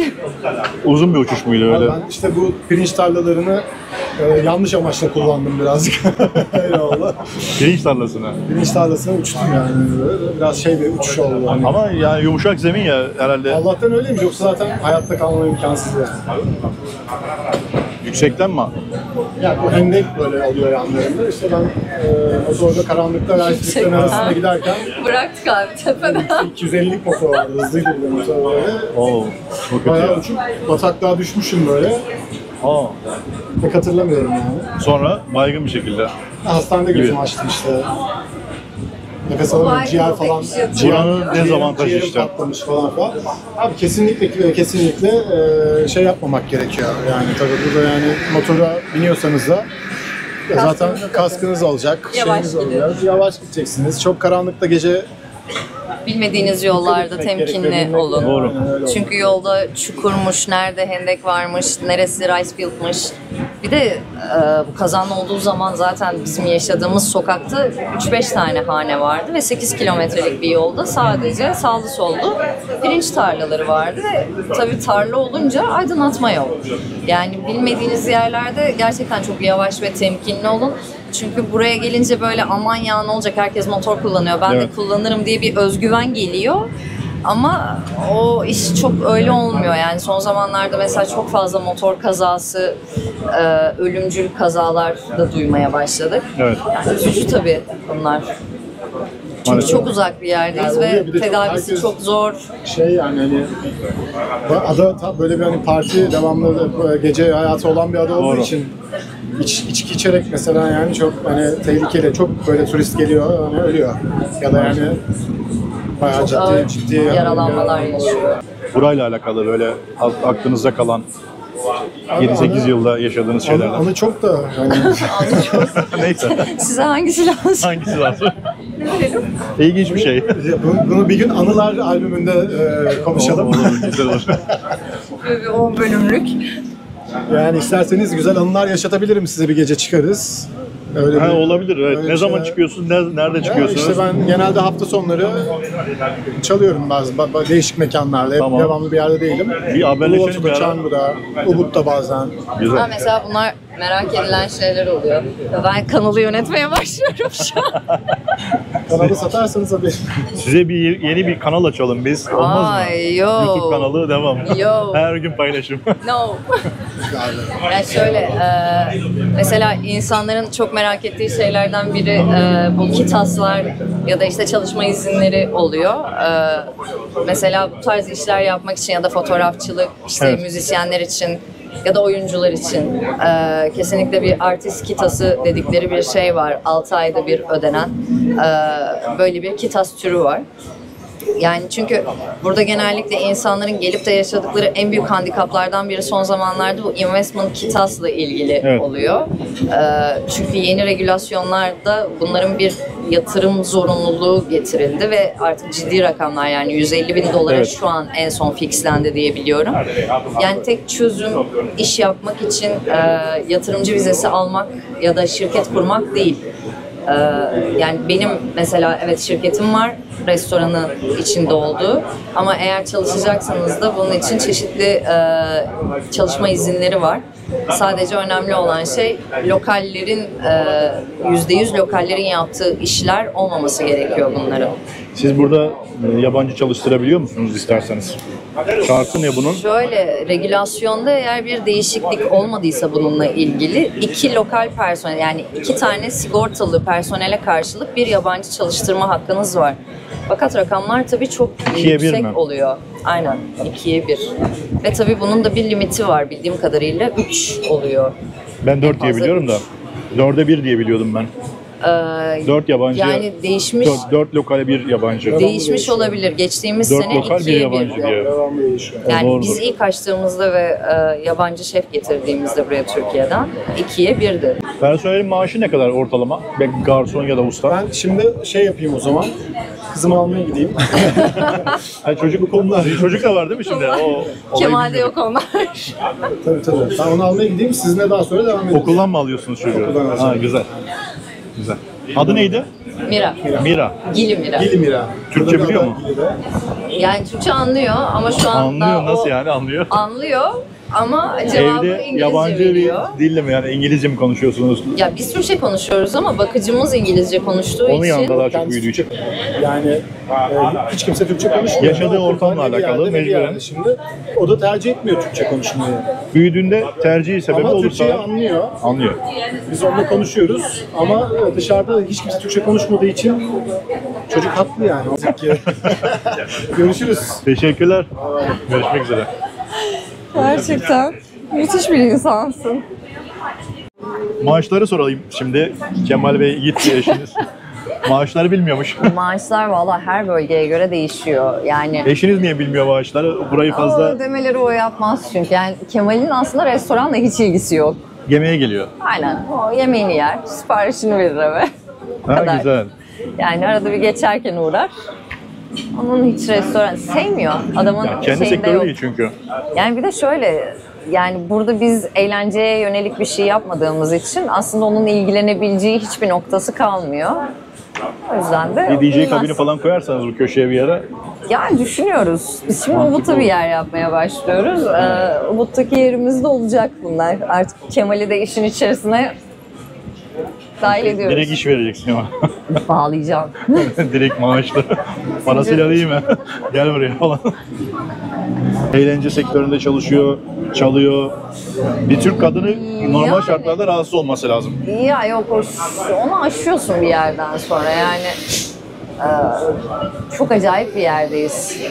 Uzun bir uçuş muydu öyle? Ben işte bu pirinç tarlalarını yanlış amaçla kullandım birazcık. Öyle oldu. Pirinç tarlasına. Pirinç tarlasına uçtum yani. Böyle biraz bir uçuş oldu. Yani. Ama yani yumuşak zemin ya herhalde. Allah'tan öyleymiş yoksa zaten hayatta kalmam imkansız yani. Yüksekten mi? Yani bu hendek böyle oluyor yanlarında. İşte ben motorda karanlıkta lastiklerin arasında giderken Bıraktık abi tepeden. 250'lik motor vardı. Hızlı gidiyor motor böyle. Oo, çok kötü Bayağı ya. uçup bataklığa düşmüşüm böyle. Aa. Pek hatırlamıyorum yani. Sonra baygın bir şekilde. Hastanede gözümü açtım işte. Nefes alamıyorum, Baygın ciğer pek falan. bir şey yok. Buranın dezavantajı ciğerim işte. patlamış falan. Abi kesinlikle şey yapmamak gerekiyor. Yani tabii burada yani motora biniyorsanız da zaten kaskınız olacak, Yavaş şeyiniz gidin. olacak. Yavaş gideceksiniz. Çok karanlıkta gece Bilmediğiniz yollarda temkinli olun. Doğru. Çünkü yolda çukurmuş, nerede hendek varmış, neresi rice field'mış. Bir de bu kazanın olduğu zaman zaten bizim yaşadığımız sokakta 3-5 tane hane vardı ve 8 kilometrelik bir yolda sadece sağlı sollu pirinç tarlaları vardı ve tabii tarla olunca aydınlatma yok. Yani bilmediğiniz yerlerde gerçekten çok yavaş ve temkinli olun. Çünkü buraya gelince böyle aman ya ne olacak, herkes motor kullanıyor, ben de Evet. kullanırım diye bir özgüven geliyor. Ama o iş çok öyle olmuyor. Yani son zamanlarda mesela çok fazla motor kazası, ölümcül kazalar da duymaya başladık. Evet. Yani üzücü tabii bunlar. Çünkü Maalesef. çok uzak bir yerdeyiz Yani oluyor, bir de ve çok tedavisi herkes- çok zor. Yani hani ada böyle bir hani parti devamlı gece hayatı olan bir ada olduğu Doğru. için içki içerek mesela yani çok hani tehlikeli, çok böyle turist geliyor hani ölüyor ya da yani bayağı Ağır ciddi yaralanmalar yaşıyor. Burayla alakalı böyle aklınızda kalan 7-8 yılda yaşadığınız şeylerden. Anı çok da hani Neyse. Size hangisi lazım? Hangisi lazım? İlginç bir şey. bunu bir gün anılar albümünde konuşalım. Olur, güzel olur. Böyle bir 10 bölümlük. Yani isterseniz güzel anılar yaşatabilirim size, bir gece çıkarız. Öyle Ha, bir- olabilir. Evet. öyle Ne bir zaman şeyler- çıkıyorsun? Nerede Ya çıkıyorsunuz? işte ben genelde hafta sonları çalıyorum bazı değişik mekanlarda. Hep Tamam. devamlı bir yerde değilim. Bir haberleşelim Ulubatlı'da, bir ara. Çamlı'da, Ubud'da bazen. Güzel. Ha, mesela bunlar merak edilen şeyler oluyor. Ben kanalı yönetmeye başlıyorum şu an. Kanalı satarsanız tabii. Size yeni bir kanal açalım biz. Olmaz mı? Ay, yo. YouTube kanalı devam. Yo. Her gün paylaşım. No. Yani şöyle, mesela insanların çok merak ettiği şeylerden biri bu KİTAS'lar ya da işte çalışma izinleri oluyor. Mesela bu tarz işler yapmak için ya da fotoğrafçılık, işte Evet. müzisyenler için ya da oyuncular için kesinlikle bir artist kitası dedikleri bir şey var. 6 ayda bir ödenen böyle bir kitas türü var. Yani çünkü burada genellikle insanların gelip de yaşadıkları en büyük handikaplardan biri son zamanlarda bu investment kitasla ilgili Evet. oluyor. Çünkü yeni regülasyonlarda bunların bir yatırım zorunluluğu getirildi ve artık ciddi rakamlar, yani 150 bin dolara Evet. şu an en son fixlendi diye biliyorum. Yani tek çözüm iş yapmak için yatırımcı vizesi almak ya da şirket kurmak değil. Yani benim mesela evet şirketim var, restoranı içinde olduğu, ama eğer çalışacaksanız da bunun için çeşitli çalışma izinleri var. Sadece önemli olan şey lokallerin %100 lokallerin yaptığı işler olmaması gerekiyor bunların. Siz burada yabancı çalıştırabiliyor musunuz isterseniz? Şartı ne bunun? Şöyle, regülasyonda eğer bir değişiklik olmadıysa bununla ilgili 2 lokal personel, yani 2 tane sigortalı personele karşılık bir yabancı çalıştırma hakkınız var. Fakat rakamlar tabii çok 2'ye 1 yüksek mi? oluyor. Aynen, 2'ye 1. Ve tabii bunun da bir limiti var, bildiğim kadarıyla 3 oluyor. Ben 4 diye fazla biliyorum da. 4'e 1 diye biliyordum ben. 4 yabancı, Yani değişmiş 4 lokale 1 yabancı. değişmiş olabilir. Geçtiğimiz 4 sene lokal 1 2'ye yabancı 1'di. diye. Devamlı değişiyor. Yani Doğrudur. biz ilk açtığımızda ve yabancı şef getirdiğimizde buraya Türkiye'den 2'ye 1'di. Personelin maaşı ne kadar ortalama? Ben garson ya da usta. Ben şimdi şey yapayım o zaman. Kızımı almaya gideyim. Ha, çocuk çocuk da var değil mi şimdi? O olayı Kemal'de bilmiyorum. yok onlar. tabii. Ben onu almaya gideyim. Sizinle daha sonra devam edelim. Okuldan mı alıyorsunuz çocuğu? Okuldan alacağım. Ha, güzel. Güzel. Adı neydi? Mira. Mira. Gili Mira. Gilimira. Türkçe Burada biliyor bir mu? ada Gili'de. Yani Türkçe anlıyor ama şu anda Anlıyor. Nasıl o yani anlıyor? anlıyor ama cevabı Evde İngilizce yabancı bir veriyor. dille mi yani İngilizce mi konuşuyorsunuz? Ya biz Türkçe konuşuyoruz ama bakıcımız İngilizce konuştuğu Onun için yanında daha çok Kendisi büyüdüğü için. Türkçe. Yani hiç kimse Türkçe konuşmuyor. Yaşadığı ortamla Okulda bir alakalı yerde, bir mecburen. yerde. Şimdi o da tercih etmiyor Türkçe konuşmayı. Büyüdüğünde tercihi sebebi Ama olursa Türkçeyi anlıyor. anlıyor. Biz onunla konuşuyoruz ama dışarıda hiç kimse Türkçe konuşmadığı için çocuk haklı yani. Görüşürüz. Teşekkürler. Görüşmek üzere. gerçekten müthiş bir insansın. Maaşları sorayım şimdi. Kemal Bey gitti eşiniz. Maaşları bilmiyormuş. Maaşlar valla her bölgeye göre değişiyor. Yani Eşiniz niye bilmiyor maaşları? Burayı o fazla ödemeleri o yapmaz çünkü. Yani Kemal'in aslında restoranla hiç ilgisi yok. yemeğe geliyor. Aynen. O yemeğini yer, siparişini verir eve. Ha, kadar. güzel. Yani arada bir geçerken uğrar. Onun hiç restoran sevmiyor. Adamın Yani kendi şeyinde sektörü yok. değil çünkü. Yani bir de şöyle, yani burada biz eğlenceye yönelik bir şey yapmadığımız için aslında onun ilgilenebileceği hiçbir noktası kalmıyor. O yüzden de Bir DJ bilmez. kabini falan koyarsanız bu köşeye bir yere Yani düşünüyoruz. Biz şimdi Mantıklı Ubud'da bir yer yapmaya başlıyoruz. Ubud'daki yerimizde olacak bunlar. Artık Kemal'i de işin içerisine dahil ediyoruz. direkt iş vereceksin ama. Bağlayacağım. Direkt maaşlı. Parasıyla değil mi? Gel buraya falan. Eğlence sektöründe çalışıyor, çalıyor. Bir Türk kadını normal Yani. şartlarda rahatsız olması lazım. Ya yok, onu aşıyorsun bir yerden sonra yani. Çok acayip bir yerdeyiz.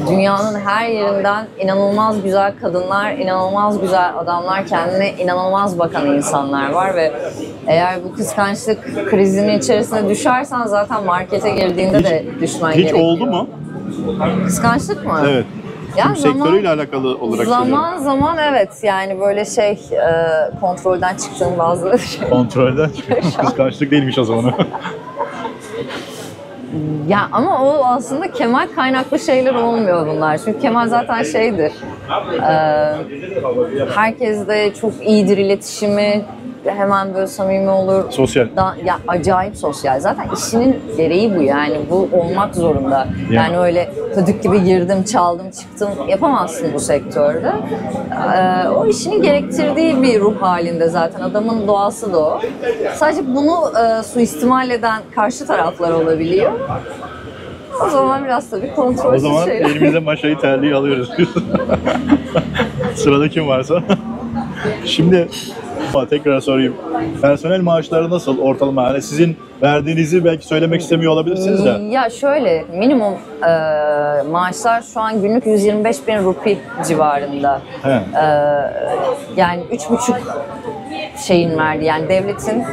Dünyanın her yerinden inanılmaz güzel kadınlar, inanılmaz güzel adamlar, kendine inanılmaz bakan insanlar var ve eğer bu kıskançlık krizinin içerisine düşersen zaten markete girdiğinde de düşmen Hiç gerekiyor. oldu mu? Kıskançlık mı? Evet. Ya Tüm sektörüyle alakalı olarak söylüyorum. zaman evet, yani böyle kontrolden çıktığım bazı Kontrolden çıkıyor. Kıskançlık değilmiş o zaman. Ya ama o aslında Kemal kaynaklı şeyler olmuyor bunlar. Çünkü Kemal zaten şeydir. Herkesle çok iyidir iletişimi. Hemen böyle samimi olur. Sosyal. Ya acayip sosyal. Zaten işinin gereği bu yani. Bu olmak zorunda. Yani öyle düdük gibi girdim, çaldım, çıktım yapamazsın bu sektörde. O işini gerektirdiği bir ruh halinde zaten. Adamın doğası da o. Sadece bunu suistimal eden karşı taraflar olabiliyor. O zaman biraz tabii kontrolsüz O zaman şeyler. elimize maşayı terliği alıyoruz. Sırada kim varsa. Şimdi tekrar sorayım. Personel maaşları nasıl ortalama? Yani sizin verdiğinizi belki söylemek istemiyor olabilirsiniz de. Ya şöyle, minimum maaşlar şu an günlük 125 bin rupi civarında. He. Yani 3,5 şeyin verdiği, yani devletin,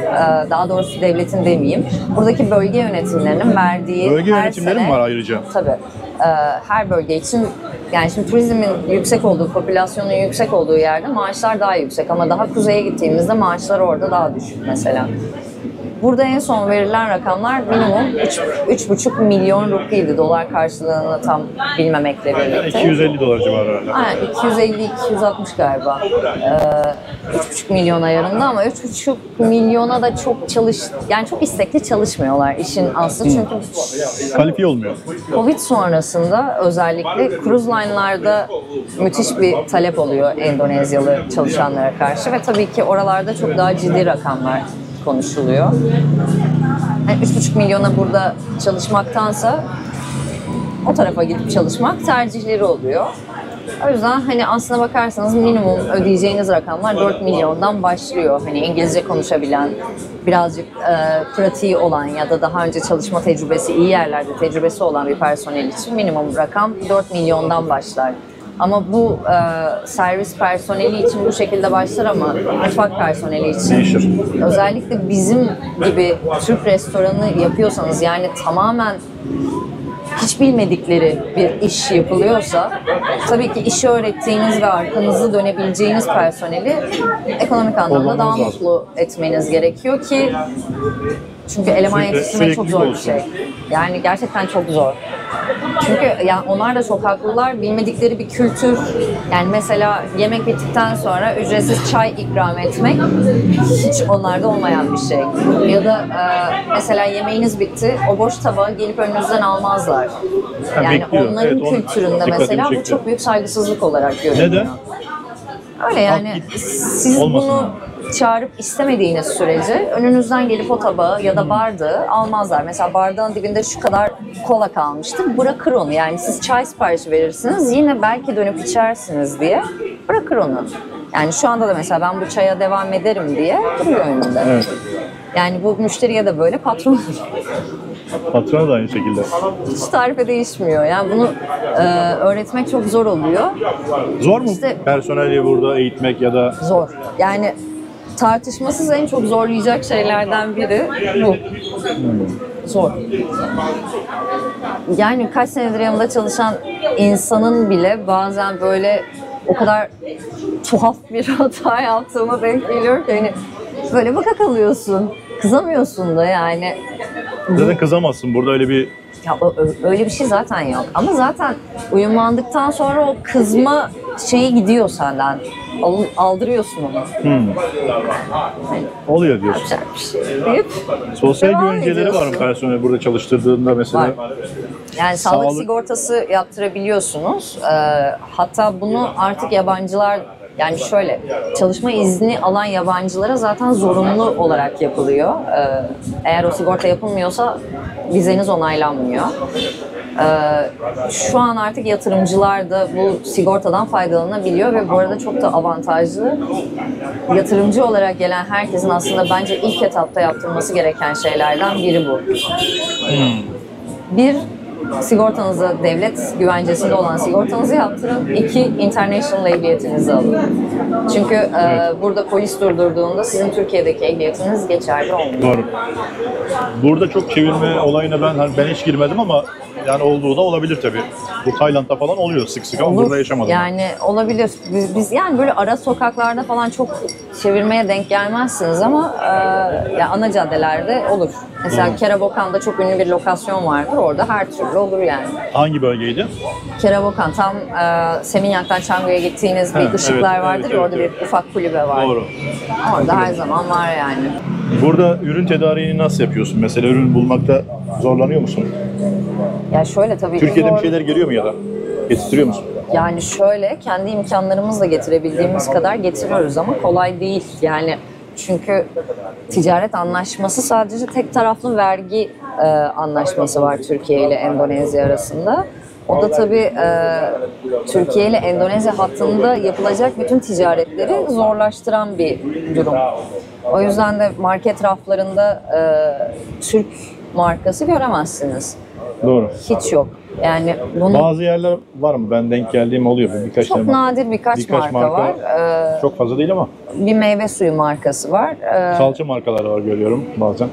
daha doğrusu devletin demeyeyim, buradaki bölge yönetimlerinin verdiği Bölge her yönetimleri sene, mi var ayrıca? Tabii. Her bölge için, yani şimdi turizmin yüksek olduğu, popülasyonun yüksek olduğu yerde maaşlar daha yüksek ama daha kuzeye gittiğimizde maaşlar orada daha düşük mesela. Burada en son verilen rakamlar minimum 3,5 milyon rupiydi, dolar karşılığını tam bilmemekle birlikte. 250 dolar civarı herhalde. Aynen 250-260 galiba. 3,5 milyon ayarında ama 3,5 milyona da yani çok istekli çalışmıyorlar işin aslı. Çünkü Kalifiye olmuyor. Covid sonrasında özellikle cruise line'larda müthiş bir talep oluyor Endonezyalı çalışanlara karşı ve tabii ki oralarda çok daha ciddi rakamlar konuşuluyor. Yani 3,5 milyona burada çalışmaktansa o tarafa gidip çalışmak tercihleri oluyor. O yüzden hani aslına bakarsanız minimum ödeyeceğiniz rakamlar 4 milyondan başlıyor. Hani İngilizce konuşabilen, birazcık pratiği olan ya da daha önce çalışma tecrübesi, iyi yerlerde tecrübesi olan bir personel için minimum rakam 4 milyondan başlar. Ama bu servis personeli için bu şekilde başlar ama mutfak personeli için Değişir. özellikle bizim gibi Türk restoranı yapıyorsanız, yani tamamen hiç bilmedikleri bir iş yapılıyorsa tabii ki işi öğrettiğiniz ve arkanızı dönebileceğiniz personeli ekonomik anlamda daha Olmanız lazım. mutlu etmeniz gerekiyor ki, çünkü eleman yetiştirmek çok zor bir olsun. şey. Yani gerçekten çok zor. Çünkü yani onlar da çok haklılar. Bilmedikleri bir kültür. Yani mesela yemek bittikten sonra ücretsiz çay ikram etmek hiç onlarda olmayan bir şey. Ya da mesela yemeğiniz bitti, o boş tabağı gelip önünüzden almazlar. Yani bekliyor. onların Evet, onun kültüründe dikkatimi mesela bu çekti. çok büyük saygısızlık olarak görülüyor. Neden? Öyle yani, siz Olmasın bunu çağırıp istemediğiniz sürece önünüzden gelip o tabağı ya da bardağı almazlar. Mesela bardağın dibinde şu kadar kola kalmıştır, bırakır onu. Yani siz çay siparişi verirsiniz, yine belki dönüp içersiniz diye bırakır onu. Yani şu anda da mesela ben bu çaya devam ederim diye duruyor önünde. Evet. Yani bu müşteriye de böyle, patron Patrona da aynı şekilde. hiç tarife değişmiyor. Yani bunu öğretmek çok zor oluyor. Zor mu İşte- personeli burada eğitmek ya da Zor. Yani tartışmasız en çok zorlayacak şeylerden biri bu. Zor. Yani kaç senedir yanımda çalışan insanın bile bazen böyle o kadar tuhaf bir hata yaptığıma denk geliyor ki hani böyle baka kalıyorsun. kızamıyorsun da yani. Zaten kızamazsın. Burada öyle bir Ya öyle bir şey zaten yok. Ama zaten uyumlandıktan sonra o kızma şeyi gidiyor senden. Aldırıyorsun onu. oluyor diyorsun. Yapacak bir şey deyip Sosyal devam güvenceleri var mı ediyorsun. personel burada çalıştırdığında mesela? Var. Yani sağlık Sağlık- sigortası yaptırabiliyorsunuz. Hatta bunu artık yabancılar, yani şöyle, çalışma izni alan yabancılara zaten zorunlu olarak yapılıyor. Eğer o sigorta yapılmıyorsa vizeniz onaylanmıyor. Şu an artık yatırımcılar da bu sigortadan faydalanabiliyor ve bu arada çok da avantajlı. Yatırımcı olarak gelen herkesin aslında bence ilk etapta yaptırması gereken şeylerden biri bu. Bir, sigortanızı, devlet güvencesinde olan sigortanızı yaptırın. İki, international ehliyetinizi alın. Çünkü burada polis durdurduğunda sizin Türkiye'deki ehliyetiniz geçerli olmuyor. Doğru. Burada çok çevirme olayına ben hiç girmedim ama yani olduğu da olabilir tabii. Bu Tayland'da falan oluyor sık sık ama Olur. burada yaşamadım. Yani olabilir. Biz yani böyle ara sokaklarda falan çok çevirmeye denk gelmezsiniz ama ya ana caddelerde olur. Mesela Kerabokan'da çok ünlü bir lokasyon vardır. Orada her türlü olur yani. Hangi bölgeydi? Kerabokan tam Seminyak'tan Canggu'ya gittiğiniz bir Evet, ışıklar evet, vardır ya, evet, orada evet. bir ufak kulübe var. Doğru. Orada her zaman var yani. Burada ürün tedariğini nasıl yapıyorsun? Mesela ürün bulmakta zorlanıyor musun? Ya şöyle tabii Türkiye'den zor- bir şeyler geliyor mu ya da? Getirtiyor musun? Yani şöyle, kendi imkanlarımızla getirebildiğimiz kadar getiriyoruz ama kolay değil. Yani çünkü ticaret anlaşması sadece tek taraflı vergi anlaşması var Türkiye ile Endonezya arasında. O da tabii Türkiye ile Endonezya hattında yapılacak bütün ticaretleri zorlaştıran bir durum. O yüzden de market raflarında Türk markası göremezsiniz. Doğru. Hiç yok. Yani bunu Bazı yerler var mı? Ben denk geldiğim oluyor. Birkaç çok tane nadir birkaç marka var. Çok fazla değil ama Bir meyve suyu markası var. salça markaları var görüyorum bazen.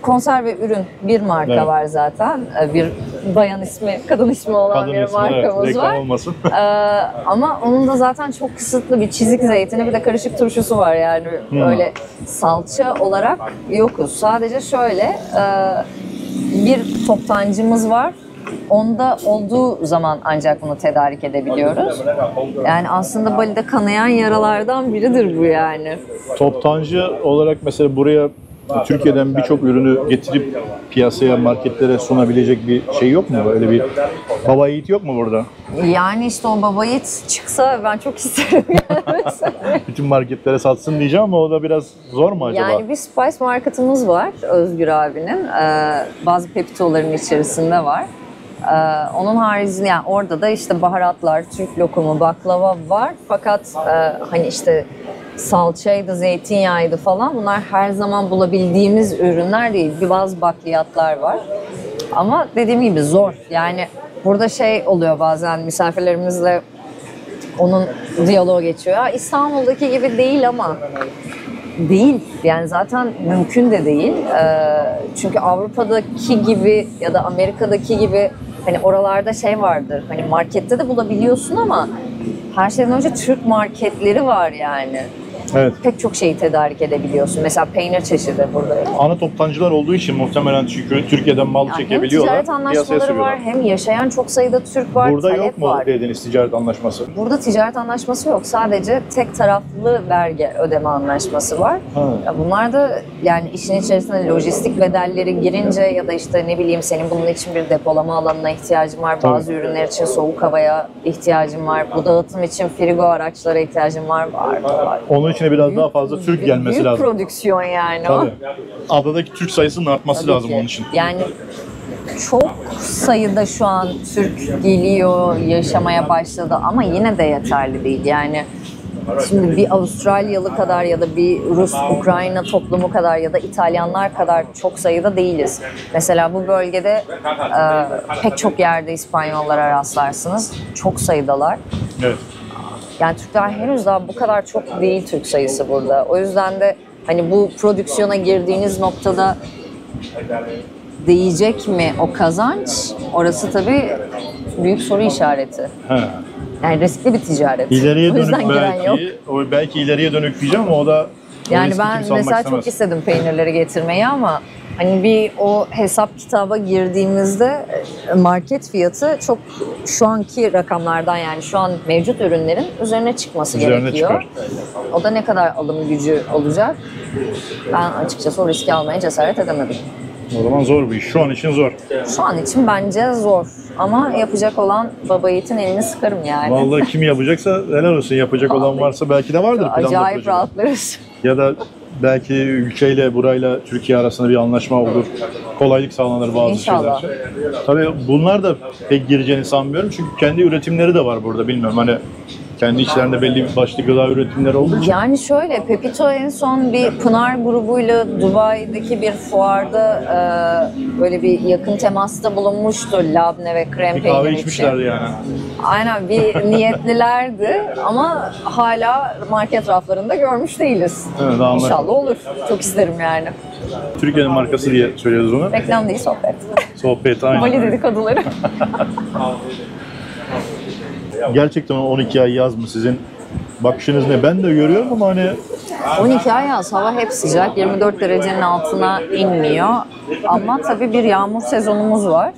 Konserve ürün bir marka Evet. var zaten. Bir bayan ismi, kadın ismi olan Kadın bir ismi, evet, markamız reklam var. olmasın. Ama onun da zaten çok kısıtlı bir çizik zeytini, bir de karışık turşusu var yani. Öyle salça olarak yokuz. Sadece şöyle bir toptancımız var. Onda olduğu zaman ancak bunu tedarik edebiliyoruz. Yani aslında Bali'de kanayan yaralardan biridir bu yani. Toptancı olarak mesela buraya Türkiye'den birçok ürünü getirip piyasaya, marketlere sunabilecek bir şey yok mu? Öyle bir baba yiğit yok mu burada? Yani işte o baba yiğit çıksa ben çok isterim yani. Bütün marketlere satsın diyeceğim ama o da biraz zor mu acaba? Yani bir Spice Market'ımız var Özgür abinin. Bazı pepitoların içerisinde var. Onun haricinde yani orada da işte baharatlar, Türk lokumu, baklava var. Fakat hani işte salçaydı, zeytinyağıydı falan, bunlar her zaman bulabildiğimiz ürünler değil. Bazı bakliyatlar var. Ama dediğim gibi zor. Yani burada şey oluyor, bazen misafirlerimizle onun diyaloğu geçiyor. Ya İstanbul'daki gibi değil ama değil. Yani zaten mümkün de değil. Çünkü Avrupa'daki gibi ya da Amerika'daki gibi hani oralarda şey vardır. Hani markette de bulabiliyorsun ama her şeyden önce Türk marketleri var yani. Evet. Pek çok şeyi tedarik edebiliyorsun. Mesela peynir çeşidi burada yok. Ana toptancılar olduğu için muhtemelen çünkü Türkiye'den mal Yani hem çekebiliyorlar. ticaret piyasaya anlaşmaları var, sürüyorlar. hem yaşayan çok sayıda Türk var, Burada talep yok mu var. dediniz ticaret anlaşması? Burada ticaret anlaşması yok. Sadece tek taraflı vergi ödeme anlaşması var. Ha. Ya bunlar da yani işin içerisine lojistik bedelleri girince ya da işte ne bileyim senin bunun için bir depolama alanına ihtiyacın var. Bazı ürünler için soğuk havaya ihtiyacın var. Bu dağıtım için frigo araçlara ihtiyacın var. Var. Onun için de biraz daha fazla Türk gelmesi Büyük lazım. prodüksiyon yani o. Tabii. Adadaki Türk sayısının artması Tabii lazım ki. onun için. Yani çok sayıda şu an Türk geliyor, yaşamaya başladı ama yine de yeterli değil. Yani şimdi bir Avustralyalı kadar ya da bir Rus-Ukrayna toplumu kadar ya da İtalyanlar kadar çok sayıda değiliz. Mesela bu bölgede pek çok yerde İspanyollara rastlarsınız. Çok sayıdalar. Evet. Yani Türkler henüz daha bu kadar çok değil Türk sayısı burada. O yüzden de hani bu prodüksiyona girdiğiniz noktada değecek mi o kazanç? Orası tabii büyük soru işareti. He. Yani riskli bir ticaret. İleriye O yüzden dönük giren yok. belki ileriye dönük diyeceğim ama o da Yani riski ben kimse almak mesela istemez. çok istedim peynirleri getirmeyi ama hani bir o hesap kitaba girdiğimizde market fiyatı çok şu anki rakamlardan, yani şu an mevcut ürünlerin üzerine çıkması Üzerine gerekiyor. çıkar. O da ne kadar alım gücü olacak? Ben açıkçası o riski almaya cesaret edemedim. O zaman zor bir iş. Şu an için zor. Şu an için bence zor ama yapacak olan baba yiğitin elini sıkarım yani. Vallahi kim yapacaksa helal olsun. Yapacak olan varsa belki de vardır planda Acayip projeler. rahatlarız. Ya da belki ülkeyle burayla Türkiye arasında bir anlaşma olur. Kolaylık sağlanır bazı İnşallah. şeyler için. Tabii bunlar da pek gireceğini sanmıyorum. Çünkü kendi üretimleri de var burada, bilmiyorum. Hani kendi içlerinde belli başlı gıda üretimleri olduğu için. Yani şöyle, Pepito en son bir Pınar grubuyla Dubai'deki bir fuarda böyle bir yakın temasta bulunmuştu labne ve krem Bir peyniri kahve için. içmişlerdi yani. Aynen, bir niyetlilerdi ama hala market raflarında görmüş değiliz. Evet, daha İnşallah olur. Çok isterim yani. Türkiye'nin markası diye söylüyoruz onu. Reklam değil, sohbet. Sohbet aynen. Bali dedikoduları. Gerçekten o 12 ay yaz mı sizin bakışınız ne? Ben de görüyorum ama hani 12 ay yaz, hava hep sıcak, 24 derecenin altına inmiyor. Ama tabii bir yağmur sezonumuz var.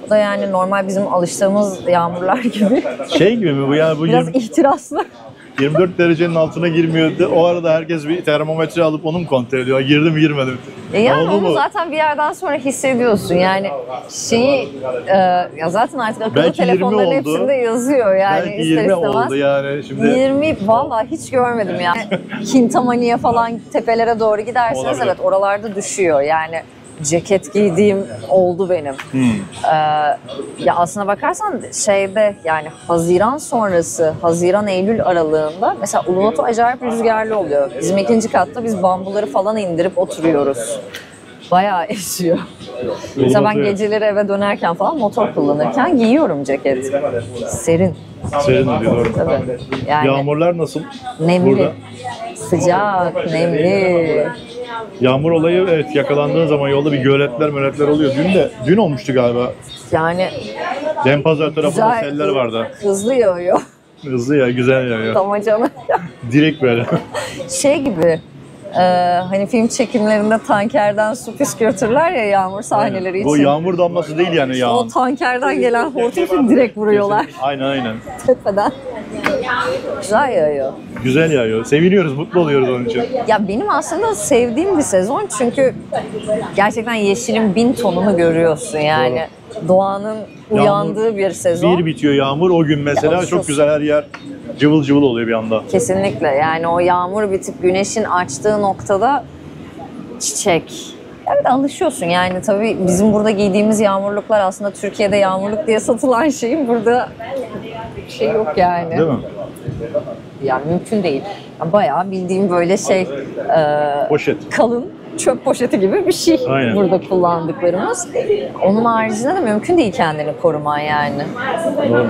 Bu da yani normal bizim alıştığımız yağmurlar gibi. şey gibi mi bu ya? Bu Biraz ihtiraslı. 24 derecenin altına girmiyordu. O arada herkes bir termometre alıp onu mu kontrol ediyor? Girdi mi girmedi mi? Yani Oldu onu mu? zaten bir yerden sonra hissediyorsun. Yani ya zaten artık akıllı Belki 20 telefonların oldu. hepsinde yazıyor yani Belki ister 20 istemez. oldu yani şimdi. 20 vallahi hiç görmedim yani. Kintamani'ye falan tepelere doğru giderseniz Olabilir. evet oralarda düşüyor yani. Ceket giydiğim oldu benim. Ya aslına bakarsan şeyde yani Haziran sonrası, Haziran-Eylül aralığında mesela Uluwatu acayip rüzgarlı oluyor. Bizim ikinci katta biz bambuları falan indirip oturuyoruz. Bayağı esiyor. Mesela ben evet. geceleri eve dönerken falan motor kullanırken giyiyorum ceket. Serin. Serin oluyor doğru. Tabii. Yani Yağmurlar nasıl? nemli, Burada. sıcak, nemli. Yağmur olayı evet, yakalandığın zaman yolda bir göletler oluyor. Dün olmuştu galiba. Yani Denpazarı tarafında güzel, seller vardı. hızlı yağıyor. Hızlı ya, güzel yağıyor. Damacana. Direkt böyle. Şey gibi, hani film çekimlerinde tankerden su püskürtürler ya yağmur sahneleri için. Bu yağmur damlası değil yani O yağan. tankerden gelen hortum direkt vuruyorlar Aynen. tepeden. Güzel yağıyor. Güzel yağıyor. Seviniyoruz, mutlu oluyoruz onun için. Ya benim aslında sevdiğim bir sezon çünkü gerçekten yeşilin 1000 tonunu görüyorsun yani. Doğanın uyandığı bir sezon. Bir bitiyor yağmur, o gün mesela alışıyorsun. çok güzel, her yer cıvıl cıvıl oluyor bir anda. Kesinlikle yani o yağmur bitip güneşin açtığı noktada çiçek. Ya bir de alışıyorsun yani tabii bizim burada giydiğimiz yağmurluklar aslında Türkiye'de yağmurluk diye satılan şeyin burada şey yok yani. Değil mi? Yani mümkün değil. Yani bayağı bildiğim böyle Poşet. kalın çöp poşeti gibi bir şey Aynen. burada kullandıklarımız. Onun haricinde de mümkün değil kendini koruman yani. Doğru.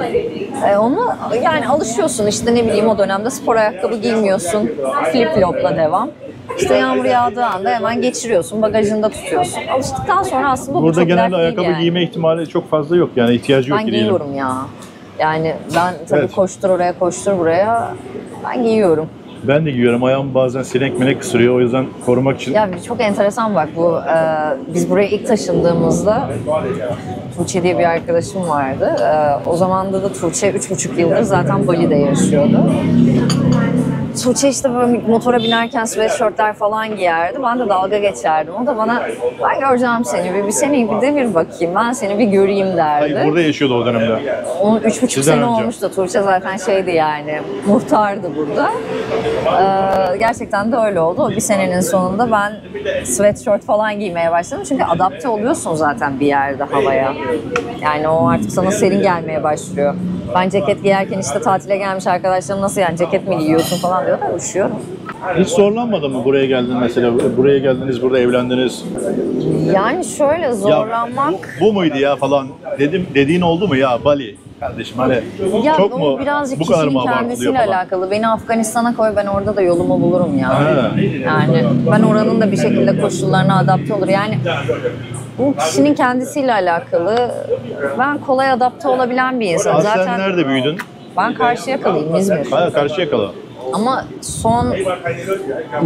Onu yani alışıyorsun işte ne bileyim o dönemde spor ayakkabı giymiyorsun. Flip flopla devam. İşte yağmur yağdığı anda hemen geçiriyorsun, bagajında tutuyorsun. Alıştıktan sonra aslında bu Burada çok genelde dert değil ayakkabı yani. giyme ihtimali çok fazla yok yani, ihtiyacı yok Ben ki diyelim. giyiyorum ya. Yani ben tabii Evet. koştur oraya koştur buraya ben giyiyorum. Ben de giyiyorum. Ayağım bazen sinek minek ısırıyor. O yüzden korumak için. Ya çok enteresan bak bu biz buraya ilk taşındığımızda Tuğçe diye bir arkadaşım vardı. O zaman da Tuğçe 3,5 yıldır zaten Bali'de yaşıyordu. Tuğçe işte böyle motora binerken sweatshirtler falan giyerdi. Ben de dalga geçerdim. O da bana ben göreceğim seni bir seni bir devir bakayım ben seni bir göreyim derdi. Hayır, burada yaşıyordu o dönemde. Onun 3,5 Sizden sene önce. olmuştu. Tuğçe zaten şeydi yani, muhtardı burada. Gerçekten de öyle oldu. O bir senenin sonunda ben sweatshirt falan giymeye başladım. Çünkü adapte oluyorsun zaten bir yerde havaya. Yani o artık sana serin gelmeye başlıyor. Ben ceket giyerken işte tatile gelmiş arkadaşlarım nasıl yani ceket mi giyiyorsun falan diyorlar. Üşüyorum. Hiç zorlanmadın mı buraya geldin mesela? Buraya geldiniz, burada evlendiniz. Yani şöyle zorlanmak... Bu muydu ya falan dediğin oldu mu ya Bali kardeşim hani Ya çok o mu birazcık bu kadar kişinin mı abartılıyor kendisiyle falan? alakalı. Beni Afganistan'a koy ben orada da yolumu bulurum ya. Ha. Yani ben oranın da bir şekilde koşullarına adapte olur. Yani bu kişinin kendisiyle alakalı. Ben kolay adapte olabilen bir insanım. Aslen Zaten nerede büyüdün? ben Karşıyaka'lıyım, İzmir. Ha, Karşıyakalı. Ama son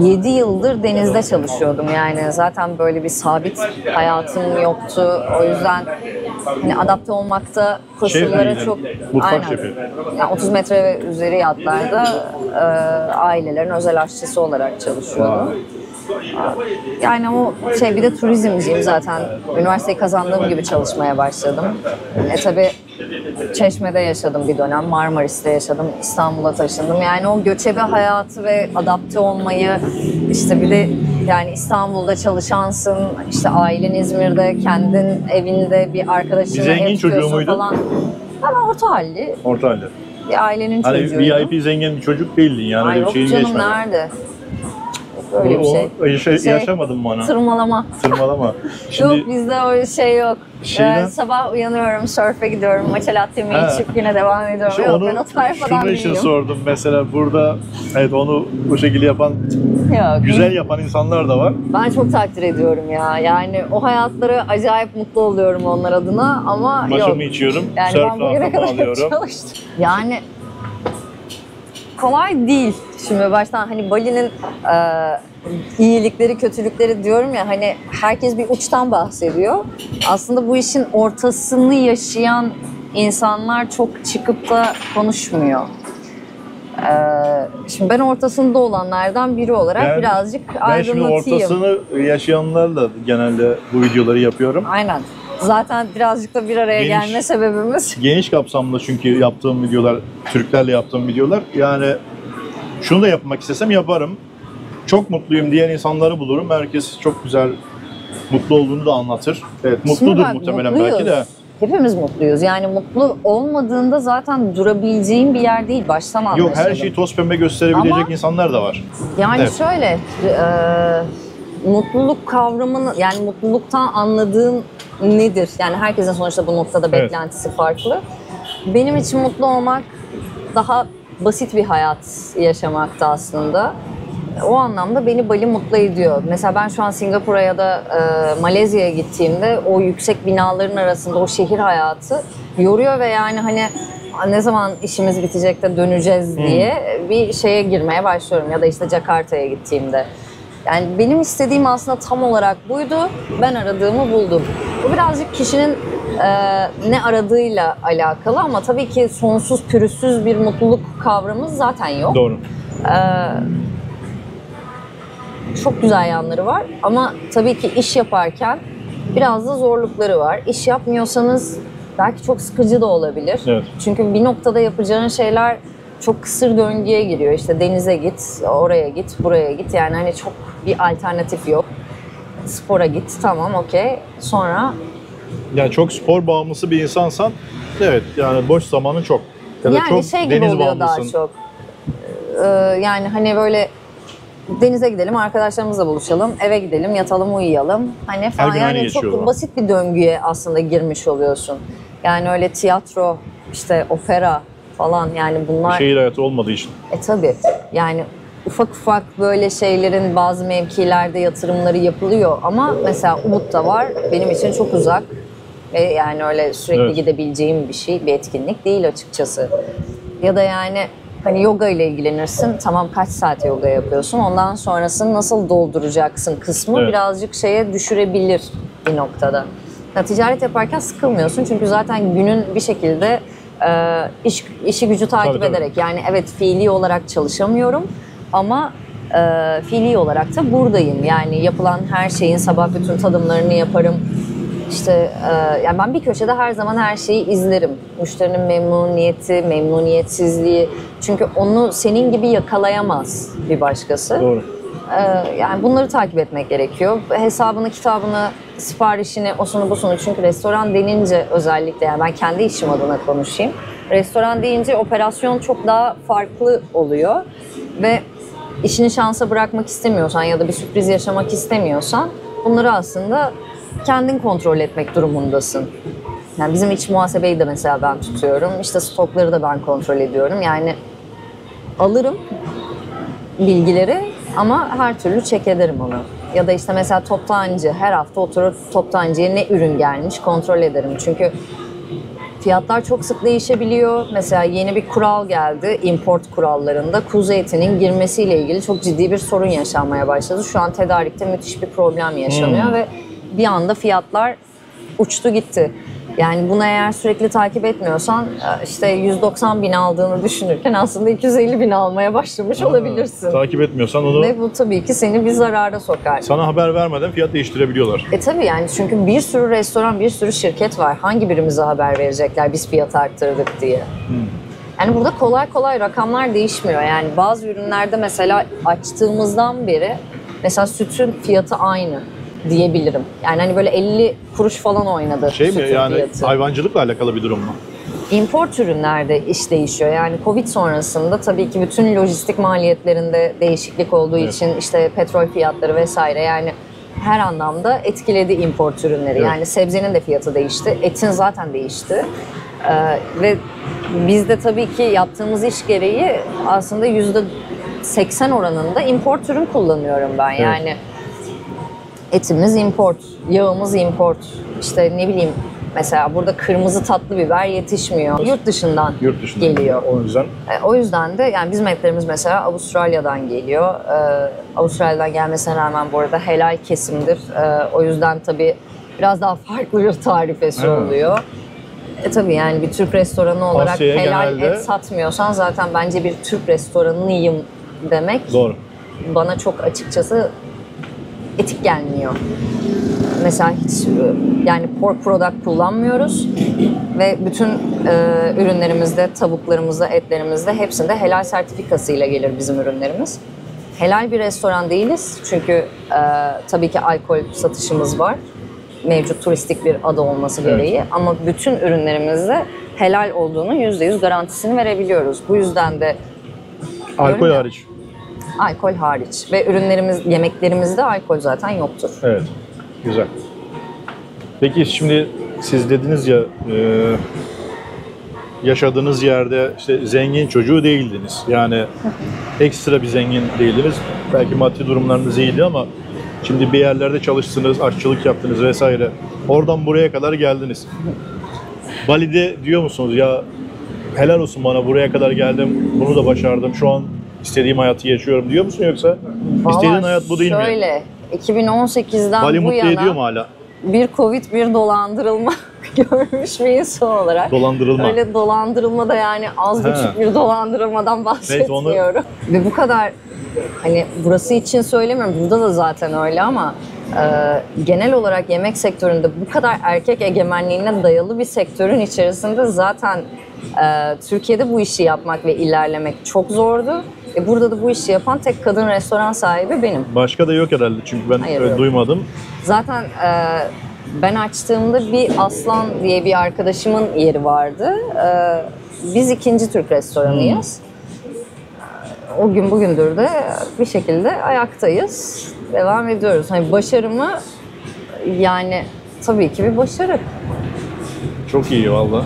7 yıldır denizde çalışıyordum. Yani zaten böyle bir sabit hayatım yoktu. O yüzden hani adapte olmakta koşullara Şef çok... mutfak Aynen. şefi. Yani 30 metre ve üzeri yatlarda ailelerin özel aşçısı olarak çalışıyordum. Yani o bir de turizmciyim zaten. Üniversiteyi kazandığım gibi çalışmaya başladım. Tabii Çeşme'de yaşadım bir dönem, Marmaris'te yaşadım, İstanbul'a taşındım. Yani o göçebe hayatı ve adapte olmayı, işte bir de yani İstanbul'da çalışansın, işte ailen İzmir'de, kendin evinde bir arkadaşınla Bir zengin ev çocuğu tutuyorsun muydun? falan. Ama orta halli, Orta halde. bir ailenin Hani çocuğuydum. VIP zengin bir çocuk değildin yani, Ay öyle bir yok şeyin canım, geçmedi. nerede? Öyle bir şey. Yaşamadın mı ona? Tırmalama. Tırmalama. Şimdi Yok bizde o şey yok. Şeyden- Sabah uyanıyorum, surfe gidiyorum, matcha latte'mi Ha. içip güne devam ediyorum. işte Yok ben onu o tayfadan şunun için değilim. sordum mesela, burada evet onu bu şekilde yapan, Yok. güzel yapan insanlar da var. Ben çok takdir ediyorum ya. Yani o hayatları acayip mutlu oluyorum onlar adına ama yok. Maşamı içiyorum, Yani surf ben bugüne rahatımı kadar alıyorum. çalıştım. Yani kolay değil. Şimdi baştan hani Bali'nin iyilikleri, kötülükleri diyorum ya, hani herkes bir uçtan bahsediyor. Aslında bu işin ortasını yaşayan insanlar çok çıkıp da konuşmuyor. Şimdi ben ortasında olanlardan biri olarak birazcık Ben şimdi aydınlatayım. ortasını yaşayanlarla genelde bu videoları yapıyorum. Aynen. Zaten birazcık da bir araya Geniş. gelme sebebimiz. Geniş kapsamda çünkü yaptığım videolar, Türklerle yaptığım videolar. Yani şunu da yapmak istesem yaparım. Çok mutluyum diyen insanları bulurum. Herkes çok güzel, mutlu olduğunu da anlatır. Evet, Şimdi mutludur bak, muhtemelen mutluyuz. belki de. Hepimiz mutluyuz. Yani mutlu olmadığında zaten durabileceğin bir yer değil. Baştan anlaşalım. Yok, her şeyi toz pembe gösterebilecek Ama- insanlar da var. Yani Evet. şöyle, mutluluk kavramını, yani mutluluktan anladığın nedir? Yani herkesin sonuçta bu noktada Evet. beklentisi farklı. Benim için mutlu olmak daha basit bir hayat yaşamakta aslında. O anlamda beni Bali mutlu ediyor. Mesela ben şu an Singapur'a ya da Malezya'ya gittiğimde o yüksek binaların arasında o şehir hayatı yoruyor ve yani hani ne zaman işimiz bitecek de döneceğiz diye bir şeye girmeye başlıyorum. Ya da işte Jakarta'ya gittiğimde. Yani benim istediğim aslında tam olarak buydu. Ben aradığımı buldum. Bu birazcık kişinin ne aradığıyla alakalı ama tabii ki sonsuz pürüzsüz bir mutluluk kavramı zaten yok. Doğru. Çok güzel yanları var ama tabii ki iş yaparken biraz da zorlukları var. İş yapmıyorsanız belki çok sıkıcı da olabilir. Evet. Çünkü bir noktada yapacağın şeyler çok kısır döngüye giriyor. İşte denize git, oraya git, buraya git. Yani hani çok bir alternatif yok. Spora git, tamam okey. Sonra Yani çok spor bağımlısı bir insansan, evet yani boş zamanın çok. Ya da yani çok şey gibi deniz oluyor daha bağımlısın. çok. Yani hani böyle denize gidelim, arkadaşlarımızla buluşalım, eve gidelim, yatalım, uyuyalım. Hani falan. gün aynı Yani geçiyor çok bu. basit bir döngüye aslında girmiş oluyorsun. Yani öyle tiyatro, işte opera falan, yani bunlar Şehir hayatı olmadığı için. tabii yani ufak ufak böyle şeylerin bazı mevkilerde yatırımları yapılıyor ama mesela Ubud'da var, benim için çok uzak ve yani öyle sürekli Evet. gidebileceğim bir şey, bir etkinlik değil açıkçası. Ya da yani hani yoga ile ilgilenirsin, tamam kaç saat yoga yapıyorsun, ondan sonrasını nasıl dolduracaksın kısmı Evet. birazcık şeye düşürebilir bir noktada. Ya, ticaret yaparken sıkılmıyorsun çünkü zaten günün bir şekilde işi gücü takip Tabii, tabii. ederek, yani evet fiili olarak çalışamıyorum ama fiili olarak da buradayım. Yani yapılan her şeyin sabah bütün tadımlarını yaparım. İşte yani ben bir köşede her zaman her şeyi izlerim. Müşterinin memnuniyeti, memnuniyetsizliği. Çünkü onu senin gibi yakalayamaz bir başkası. Doğru. Yani bunları takip etmek gerekiyor. Hesabını, kitabını, siparişini, osunu busunu. Çünkü restoran denince özellikle, yani ben kendi işim adına konuşayım. Restoran deyince operasyon çok daha farklı oluyor. Ve işini şansa bırakmak istemiyorsan ya da bir sürpriz yaşamak istemiyorsan bunları aslında kendin kontrol etmek durumundasın. Yani bizim iç muhasebeyi de mesela ben tutuyorum. İşte stokları da ben kontrol ediyorum. Yani alırım bilgileri ama her türlü check ederim onu. Ya da işte mesela toptancı, her hafta oturup toptancıya ne ürün gelmiş kontrol ederim. Çünkü Fiyatlar çok sık değişebiliyor. Mesela yeni bir kural geldi import kurallarında. Kuzu etinin girmesiyle ilgili çok ciddi bir sorun yaşanmaya başladı. Şu an tedarikte müthiş bir problem yaşanıyor ve bir anda fiyatlar uçtu gitti. Yani bunu eğer sürekli takip etmiyorsan işte 190 bin aldığını düşünürken aslında 250 bin almaya başlamış olabilirsin. Takip etmiyorsan onu Ve bu tabii ki seni bir zarara sokar. sana haber vermeden fiyat değiştirebiliyorlar. Tabii yani çünkü bir sürü restoran, bir sürü şirket var. Hangi birimize haber verecekler biz fiyat arttırdık diye. Yani burada kolay kolay rakamlar değişmiyor. Yani bazı ürünlerde mesela açtığımızdan beri mesela sütün fiyatı aynı diyebilirim. Yani hani böyle 50 kuruş falan oynadı Şey mi sütün yani fiyatı. hayvancılıkla alakalı bir durum mu? İmport ürünlerde iş değişiyor. Yani Covid sonrasında tabii ki bütün lojistik maliyetlerinde değişiklik olduğu için işte petrol fiyatları vesaire yani her anlamda etkiledi import ürünleri. Evet. Yani sebzenin de fiyatı değişti, etin zaten değişti. Ve biz de tabii ki yaptığımız iş gereği aslında %80 oranında import ürün kullanıyorum ben. Evet. Yani etimiz import, yağımız import, işte ne bileyim mesela burada kırmızı tatlı biber yetişmiyor. Yurt dışından geliyor. O yüzden O yüzden de yani bizim etlerimiz mesela Avustralya'dan geliyor. Avustralya'dan gelmesine rağmen bu arada helal kesimdir. O yüzden tabii biraz daha farklı bir tarifesi oluyor. Tabii yani bir Türk restoranı olarak Asya'ya helal genelde- et satmıyorsan zaten bence bir Türk restoranıyım demek doğru. bana çok açıkçası etik gelmiyor. Mesela hiç yani pork product kullanmıyoruz ve bütün ürünlerimizde, tavuklarımızda, etlerimizde hepsinde helal sertifikasıyla gelir bizim ürünlerimiz. Helal bir restoran değiliz çünkü tabii ki alkol satışımız var. Mevcut turistik bir adı olması gereği ama bütün ürünlerimizde helal olduğunu %100 garantisini verebiliyoruz. Bu yüzden de Alkol diyorum ya, hariç. alkol hariç ve ürünlerimiz, yemeklerimizde alkol zaten yoktur. Evet. Güzel. Peki şimdi siz dediniz ya yaşadığınız yerde işte zengin çocuğu değildiniz. Yani ekstra bir zengin değildiniz. Belki maddi durumlarınız iyiydi ama şimdi bir yerlerde çalıştınız, aşçılık yaptınız vesaire. Oradan buraya kadar geldiniz. Bali'de diyor musunuz ya helal olsun bana buraya kadar geldim, bunu da başardım. Şu an istediğim hayatı yaşıyorum diyor musun yoksa istediğin Vallahi hayat bu değil mi? şöyle, 2018'den Bali bu mutlu yana ediyor mu hala? bir Covid, bir dolandırılma görmüş bir insan olarak. Dolandırılma. Öyle dolandırılma da yani az He. buçuk bir dolandırılmadan bahsetmiyorum. Ve bu kadar hani burası için söylemiyorum, burada da zaten öyle ama genel olarak yemek sektöründe bu kadar erkek egemenliğine dayalı bir sektörün içerisinde zaten Türkiye'de bu işi yapmak ve ilerlemek çok zordu. Burada da bu işi yapan tek kadın restoran sahibi benim. Başka da yok herhalde çünkü ben Hayır, öyle yok. duymadım. Zaten ben açtığımda bir Aslan diye bir arkadaşımın yeri vardı. Biz ikinci Türk restoranıyız. O gün bugündür de bir şekilde ayaktayız. Devam ediyoruz. Hani başarı mı? Yani tabii ki bir başarı. Çok iyi valla.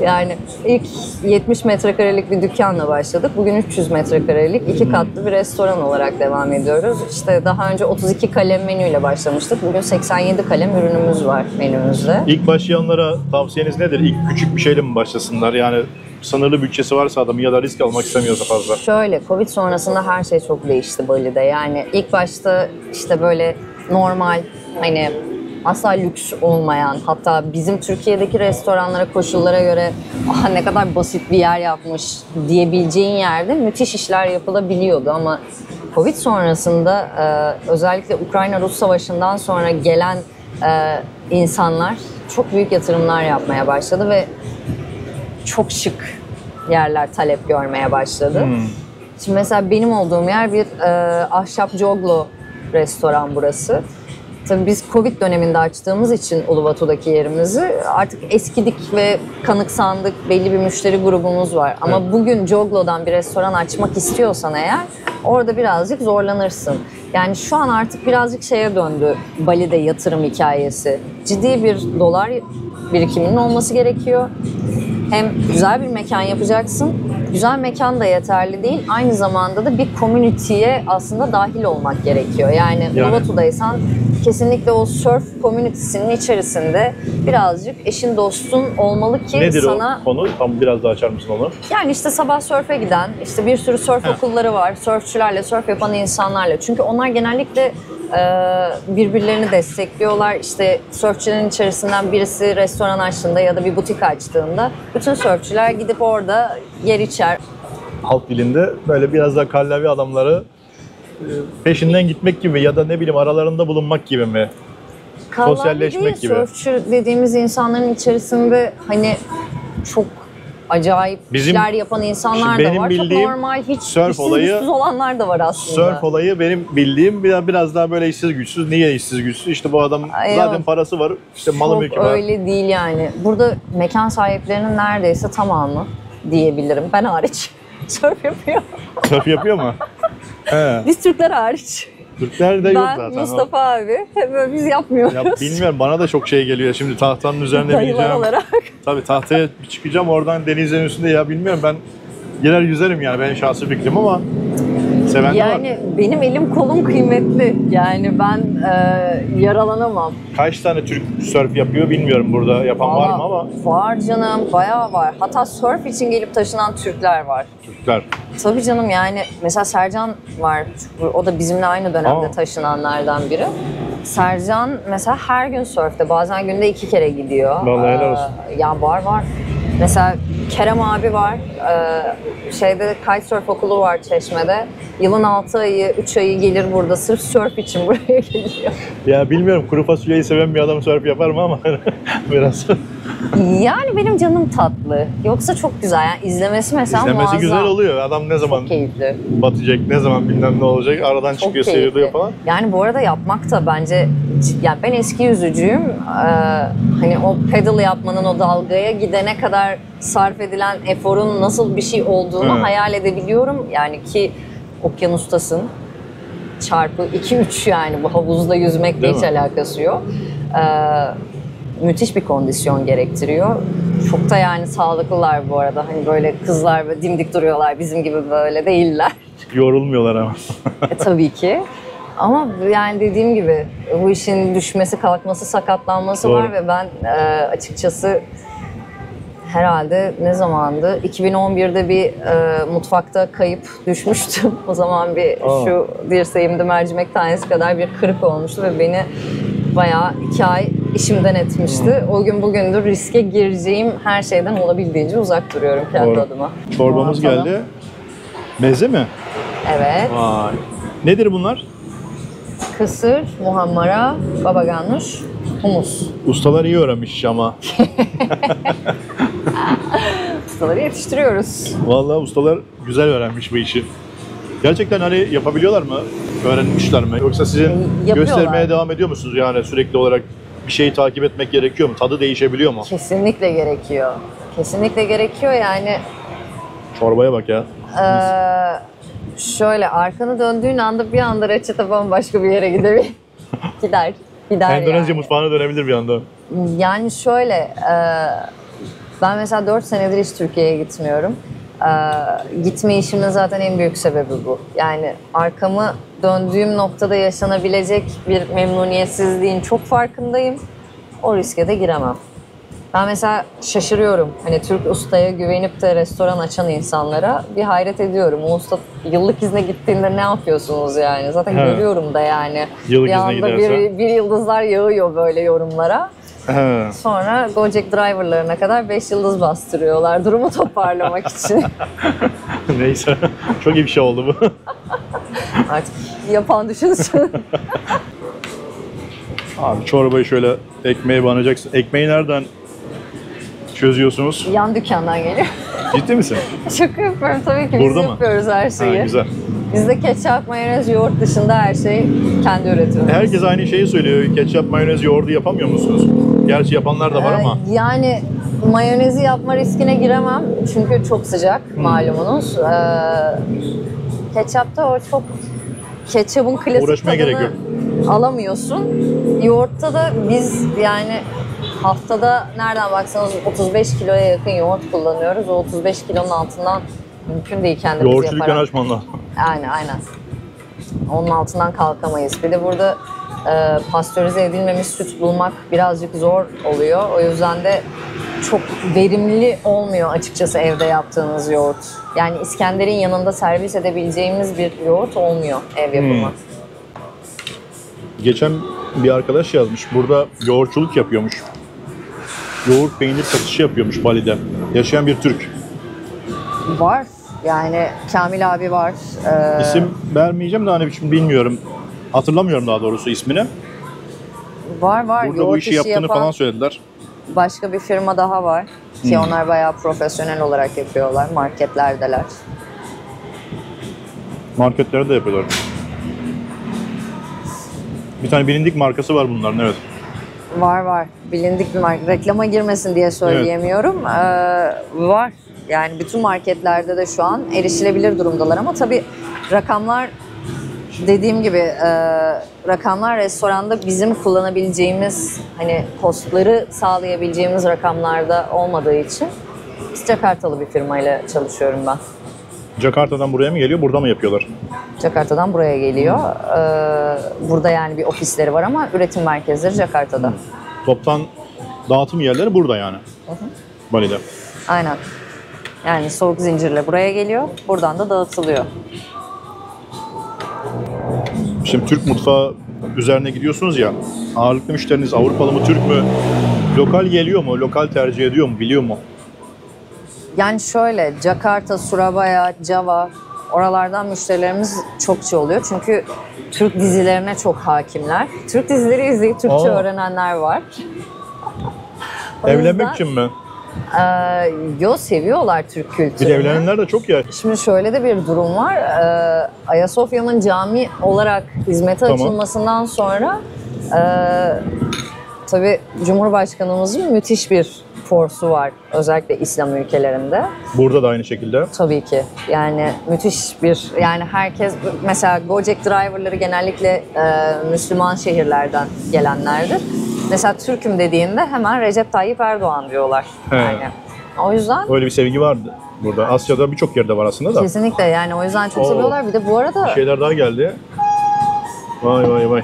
Yani ilk 70 metrekarelik bir dükkanla başladık. Bugün 300 metrekarelik 2 katlı bir restoran olarak devam ediyoruz. İşte daha önce 32 kalem menüyle başlamıştık. Bugün 87 kalem ürünümüz var menümüzde. İlk başlayanlara tavsiyeniz nedir? İlk küçük bir şeyle mi başlasınlar? Yani sınırlı bütçesi varsa adam ya da risk almak istemiyorsa fazla. Şöyle, Covid sonrasında her şey çok değişti Bali'de. Yani ilk başta işte böyle normal hani asla lüks olmayan, hatta bizim Türkiye'deki restoranlara, koşullara göre ne kadar basit bir yer yapmış diyebileceğin yerde müthiş işler yapılabiliyordu ama Covid sonrasında özellikle Ukrayna-Rus savaşından sonra gelen insanlar çok büyük yatırımlar yapmaya başladı ve çok şık yerler talep görmeye başladı. Şimdi mesela benim olduğum yer bir ahşap joglo restoran burası. Tabii biz Covid döneminde açtığımız için Uluwatu'daki yerimizi artık eskidik ve kanıksandık, belli bir müşteri grubumuz var. Ama bugün Joglo'dan bir restoran açmak istiyorsan eğer orada birazcık zorlanırsın. Yani şu an artık birazcık şeye döndü Bali'de yatırım hikayesi. Ciddi bir dolar birikiminin olması gerekiyor. Hem güzel bir mekan yapacaksın güzel mekan da yeterli değil. Aynı zamanda da bir community'ye aslında dahil olmak gerekiyor. Yani Uluwatu'daysan kesinlikle o surf community'sinin içerisinde birazcık eşin dostun olmalı ki Nedir sana... o konu? Tam biraz daha açar mısın onu? Yani işte sabah sörfe giden, işte bir sürü sörf okulları var. Sörfçülerle, sörf yapan insanlarla. Çünkü onlar genellikle birbirlerini destekliyorlar. İşte sörfçülerin içerisinden birisi restoran açtığında ya da bir butik açtığında bütün sörfçüler gidip orada yer içer. Halk dilinde böyle biraz daha kallavi adamları peşinden gitmek gibi ya da ne bileyim aralarında bulunmak gibi mi? Sosyalleşmek gibi. Sörfçü dediğimiz insanların içerisinde hani çok acayip işler yapan insanlar da var. Çok normal, hiç işsiz güçsüz olanlar da var aslında. Sörf olayı benim bildiğim biraz daha böyle işsiz güçsüz. Niye işsiz güçsüz? İşte bu adam zaten parası var, işte malı mülkü var. Çok öyle değil yani. Burada mekan sahiplerinin neredeyse tamamı diyebilirim. Ben hariç. Sörf yapıyor. Sörf yapıyor mu? He. Biz Türkler hariç. Türkler de yok zaten. Ben, Mustafa abi, hep biz yapmıyoruz. Ya bilmiyorum, bana da çok şey geliyor. Şimdi tahtanın üzerine Dayılar bineceğim. olarak. Tabii tahtaya çıkacağım, oradan denizin üstünde ya bilmiyorum, ben girer yüzerim yani, benim şahsi fikrim ama seven de var. Yani benim elim kolum kıymetli. Yani ben yaralanamam. Kaç tane Türk sörf yapıyor bilmiyorum, burada yapan var mı ama. Var canım, bayağı var. Hatta sörf için gelip taşınan Türkler var. Türkler. Tabii canım, yani mesela Sercan var. O da bizimle aynı dönemde taşınanlardan biri. Sercan mesela her gün sörfte, bazen günde 2 kere gidiyor. Vallahi helal olsun. Ya var. Mesela Kerem abi var. Şeyde kitesurf okulu var Çeşme'de. Yılın 6 ayı, 3 ayı gelir burada sırf sörf için buraya geliyor. Ya bilmiyorum, kuru fasulyeyi seven bir adam sörf yapar mı ama biraz. Yani benim canım tatlı. Yoksa çok güzel. Yani izlemesi mesela İzlemesi muazzam. güzel oluyor. Adam ne zaman Çok keyifli. batacak, ne zaman bilmem ne olacak, aradan Çok çıkıyor, keyifli. seyrediyor falan. Yani bu arada yapmak da bence, yani ben eski yüzücüyüm. Hani o pedal yapmanın o dalgaya gidene kadar sarf edilen eforun nasıl bir şey olduğunu hayal edebiliyorum. Yani ki okyanustasın. Çarpı 2-3 yani, bu havuzda yüzmekle hiç alakası yok. Müthiş bir kondisyon gerektiriyor. Çok da yani sağlıklılar bu arada. Hani böyle kızlar böyle dimdik duruyorlar, bizim gibi böyle değiller. Yorulmuyorlar ama. Tabii ki. Ama yani dediğim gibi bu işin düşmesi, kalkması, sakatlanması var ve ben açıkçası herhalde ne zamandı? 2011'de bir mutfakta kayıp düşmüştüm. O zaman şu dirseğimde mercimek tanesi kadar bir kırık olmuştu ve beni bayağı 2 ay işimden etmişti. O gün bugündür riske gireceğim her şeyden olabildiğince uzak duruyorum kendi adıma. Çorbamız geldi. Meze mi? Evet. Vay. Nedir bunlar? Kısır, muhammara, baba ganoush, humus. Ustalar iyi öğrenmiş ama. Ustaları yetiştiriyoruz. Vallahi ustalar güzel öğrenmiş bu işi. Gerçekten hani yapabiliyorlar mı? Öğrenmişler mi? Yoksa sizin göstermeye devam ediyor musunuz yani, sürekli olarak bir şeyi takip etmek gerekiyor mu? Tadı değişebiliyor mu? Kesinlikle gerekiyor. Kesinlikle gerekiyor yani. Çorbaya bak ya. Şöyle arkanı döndüğün anda bir anda reçete bambaşka bir yere gidebilir. Gider Endonezya yani. mutfağına dönebilir bir anda. Yani şöyle, ben mesela 4 senedir hiç Türkiye'ye gitmiyorum. Gitme işimin zaten en büyük sebebi bu. Yani arkamı döndüğüm noktada yaşanabilecek bir memnuniyetsizliğin çok farkındayım. O riske de giremem. Ben mesela şaşırıyorum. Hani Türk ustaya güvenip de restoran açan insanlara bir hayret ediyorum. O usta yıllık izne gittiğinde ne yapıyorsunuz yani? Zaten görüyorum da yani. Yıllık bir izne anda giderse. bir yıldızlar yağıyor böyle yorumlara. Sonra Gojek driverlarına kadar 5 yıldız bastırıyorlar durumu toparlamak için. Neyse. Çok iyi bir şey oldu bu. Artık yapan düşünsün. Abi çorbayı şöyle ekmeğe banacaksın. Ekmeği nereden çözüyorsunuz? Yan dükkandan geliyor. Ciddi misin? Şaka yapıyorum tabii ki. Burada biz mı? yapıyoruz her şeyi. Ha, güzel. Bizde ketçap, mayonez, yoğurt dışında her şey kendi üretiyoruz. Herkes aynı şeyi söylüyor. Ketçap, mayonez, yoğurdu yapamıyor musunuz? Gerçi yapanlar da var ama. Yani mayonezi yapma riskine giremem. Çünkü çok sıcak malumunuz. Ketçapta o çok ketçapın klasik Uğraşmaya gerek tadını yok. alamıyorsun. Yoğurtta da biz yani haftada nereden baksanız 35 kiloya yakın yoğurt kullanıyoruz. O 35 kilonun altından Mümkün değil kendimiz Yoğurtçu dükkanı yaparak. açman lazım. Aynen. Onun altından kalkamayız. Bir de burada pastörize edilmemiş süt bulmak birazcık zor oluyor. O yüzden de çok verimli olmuyor açıkçası evde yaptığınız yoğurt. Yani İskender'in yanında servis edebileceğimiz bir yoğurt olmuyor ev yapımı. Geçen bir arkadaş yazmış. Burada yoğurtçuluk yapıyormuş. Yoğurt peynir satışı yapıyormuş Bali'de. Yaşayan bir Türk. Var. Yani Kamil abi var. İsim vermeyeceğim de hani şimdi bilmiyorum. Hatırlamıyorum daha doğrusu ismini. Var. Burada bu Yoğurt işi yaptığını yapan falan söylediler. başka bir firma daha var. Ki onlar bayağı profesyonel olarak yapıyorlar. Marketlerdeler. Marketlerde de yapıyorlar. Bir tane bilindik markası var bunların, evet. Var. Bilindik bir marka. Reklama girmesin diye söyleyemiyorum. Var. Yani bütün marketlerde de şu an erişilebilir durumdalar ama tabii rakamlar dediğim gibi rakamlar restoranda bizim kullanabileceğimiz hani postları sağlayabileceğimiz rakamlarda olmadığı için biz Jakartalı bir firmayla çalışıyorum ben. Jakarta'dan buraya mı geliyor, burada mı yapıyorlar? Jakarta'dan buraya geliyor. Burada yani bir ofisleri var ama üretim merkezleri Jakarta'da. Toptan dağıtım yerleri burada yani. Bali'de. Aynen. Yani soğuk zincirle buraya geliyor. Buradan da dağıtılıyor. Şimdi Türk mutfağı üzerine gidiyorsunuz ya. Ağırlıklı müşteriniz Avrupalı mı, Türk mü? Lokal geliyor mu? Lokal tercih ediyor mu? Biliyor mu? Yani şöyle Jakarta, Surabaya, Java oralardan müşterilerimiz çokça oluyor. Çünkü Türk dizilerine çok hakimler. Türk dizileri izleyip Türkçe öğrenenler var. O Evlenmek yüzden, için mi? seviyorlar Türk Bir kültürünü. de evlenenler de çok ya. Şimdi şöyle de bir durum var. Ayasofya'nın cami olarak hizmete Tamam. açılmasından sonra tabii Cumhurbaşkanımızın müthiş bir forsu var. Özellikle İslam ülkelerinde. Burada da aynı şekilde. Tabii ki. Yani müthiş bir, yani herkes mesela Gojek driverları genellikle Müslüman şehirlerden gelenlerdir. Mesela Türk'üm dediğinde hemen Recep Tayyip Erdoğan diyorlar. He. Yani. O yüzden Öyle bir sevgi vardı burada. Asya'da birçok yerde var aslında da. kesinlikle yani o yüzden çok Oo. seviyorlar. Bir de bu arada Bir şeyler daha geldi. Vay.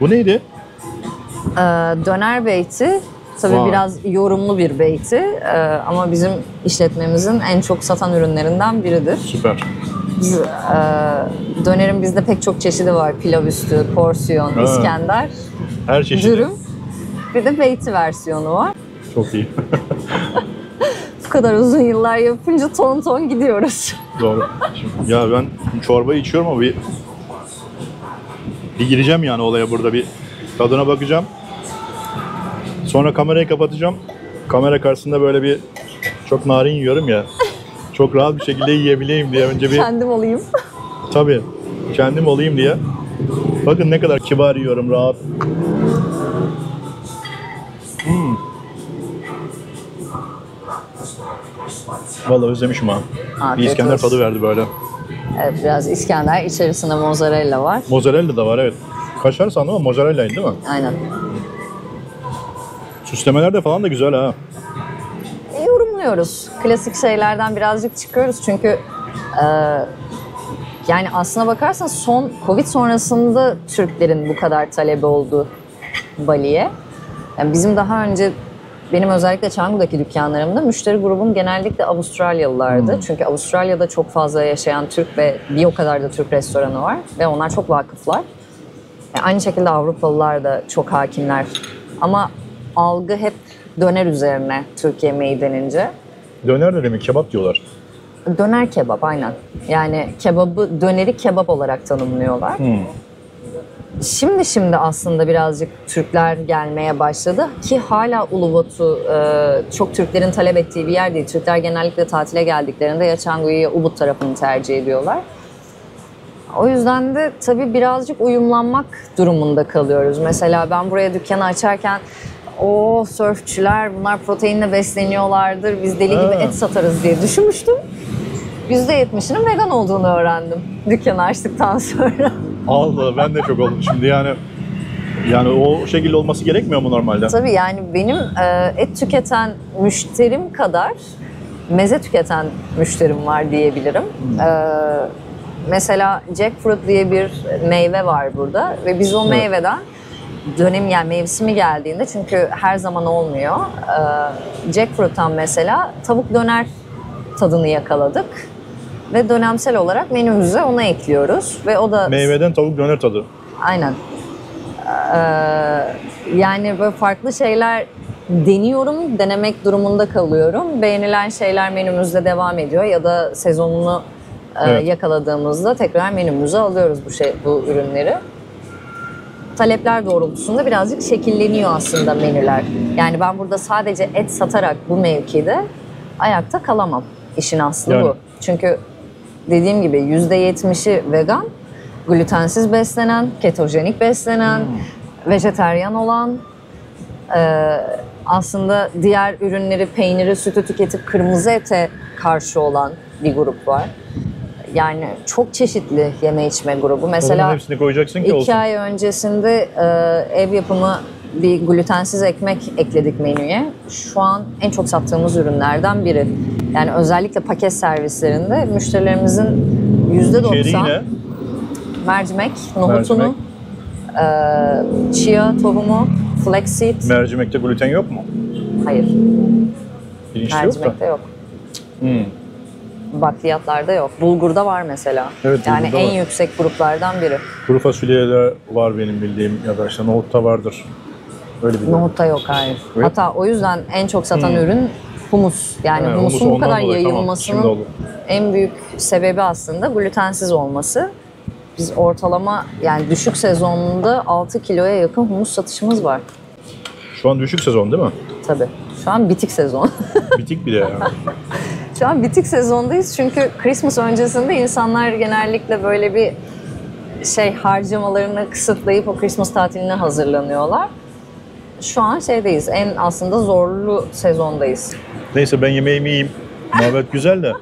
Bu neydi? döner beyti tabii Vay. biraz yorumlu bir beyti ama bizim işletmemizin en çok satan ürünlerinden biridir. Süper. Biz, dönerin bizde pek çok çeşidi var. Pilav üstü, porsiyon, Ha. İskender, Her çeşit. dürüm. Bir de beyti versiyonu var. Çok iyi. Bu kadar uzun yıllar yapınca ton ton gidiyoruz. Doğru. Şimdi, ya ben çorbayı içiyorum ama bir gireceğim yani olaya burada, bir tadına bakacağım. Sonra kamerayı kapatacağım. Kamera karşısında böyle bir çok narin yiyorum ya. Çok rahat bir şekilde yiyebileyim diye önce bir Kendim olayım. tabii kendim olayım diye. Bakın ne kadar kibar yiyorum, rahat. Vallahi özlemişim ha. Bir Afiyet İskender olsun. tadı verdi böyle. Evet, biraz İskender. İçerisinde mozzarella var. Mozzarella da var, evet. Kaşar sandım ama mozzarella'ydı değil mi? Aynen. Süslemeler de falan da güzel ha. Yorumluyoruz. Klasik şeylerden birazcık çıkıyoruz çünkü yani aslına bakarsan son Covid sonrasında Türklerin bu kadar talebi oldu Bali'ye. Yani bizim daha önce benim özellikle Canggu'daki dükkanlarımda müşteri grubum genellikle Avustralyalılardı. Çünkü Avustralya'da çok fazla yaşayan Türk ve bir o kadar da Türk restoranı var ve onlar çok vakıflar. Yani aynı şekilde Avrupalılar da çok hakimler. Ama algı hep döner üzerine Türk yemeği denince. Döner de mi? Kebap diyorlar. Döner kebap aynen. Yani kebabı, döneri kebap olarak tanımlıyorlar. Şimdi aslında birazcık Türkler gelmeye başladı ki hala Uluwatu çok Türklerin talep ettiği bir yer değil. Türkler genellikle tatile geldiklerinde ya Canggu'yu ya Ubud tarafını tercih ediyorlar. O yüzden de tabii birazcık uyumlanmak durumunda kalıyoruz. Mesela ben buraya dükkanı açarken o sörfçüler bunlar proteinle besleniyorlardır, biz deli gibi et satarız diye düşünmüştüm. %70'inin vegan olduğunu öğrendim dükkanı açtıktan sonra. Allah, ben de çok oldum şimdi yani o şekilde olması gerekmiyor mu normalde? Tabii yani benim et tüketen müşterim kadar meze tüketen müşterim var diyebilirim. Mesela jackfruit diye bir meyve var burada ve biz o meyveden yani mevsimi geldiğinde, çünkü her zaman olmuyor. Jackfruit'tan mesela tavuk döner tadını yakaladık ve dönemsel olarak menümüze onu ekliyoruz ve o da Meyveden tavuk döner tadı. aynen. Yani böyle farklı şeyler deniyorum, denemek durumunda kalıyorum. Beğenilen şeyler menümüzde devam ediyor ya da sezonunu yakaladığımızda tekrar menümüze alıyoruz bu ürünleri. Talepler doğrultusunda birazcık şekilleniyor aslında menüler. Yani ben burada sadece et satarak bu mevkide ayakta kalamam. İşin aslı Yani. bu. Çünkü dediğim gibi %70'i vegan, glutensiz beslenen, ketojenik beslenen, vejeteryan olan, aslında diğer ürünleri, peyniri, sütü tüketip kırmızı ete karşı olan bir grup var. Yani çok çeşitli yeme içme grubu. Mesela Onun hepsini koyacaksın ki olsun. 2 ay öncesinde ev yapımı bir glutensiz ekmek ekledik menüye. Şu an en çok sattığımız ürünlerden biri. Yani özellikle paket servislerinde müşterilerimizin İçeriği %90 ne? mercimek, nohutunu, chia tohumu, flaxseed. Mercimekte gluten yok mu? Hayır, Pirinçte yok da. mercimekte yok. Hmm. Bakliyatlarda yok. Bulgurda var mesela. Evet, yani bulgurda en var. yüksek gruplardan biri. Kuru fasulyede var benim bildiğim ya da işte nohutta vardır. Öyle biliyorum. Nohutta yok, hayır. Evet. Hatta o yüzden en çok satan ürün humus. Yani Evet, humusun humusu bu kadar ondan dolayı, tamam. yayılmasının Şimdi oldu. en büyük sebebi aslında glutensiz olması. Biz ortalama yani düşük sezonunda 6 kiloya yakın humus satışımız var. Şu an düşük sezon değil mi? Tabii. Şu an bitik sezon. Bitik bile yani. Şu an bitik sezondayız çünkü Christmas öncesinde insanlar genellikle böyle bir harcamalarını kısıtlayıp o Christmas tatiline hazırlanıyorlar. Şu an şeydeyiz, en aslında zorlu sezondayız. Neyse ben yemeğimi yiyeyim. Muhabbet güzel de.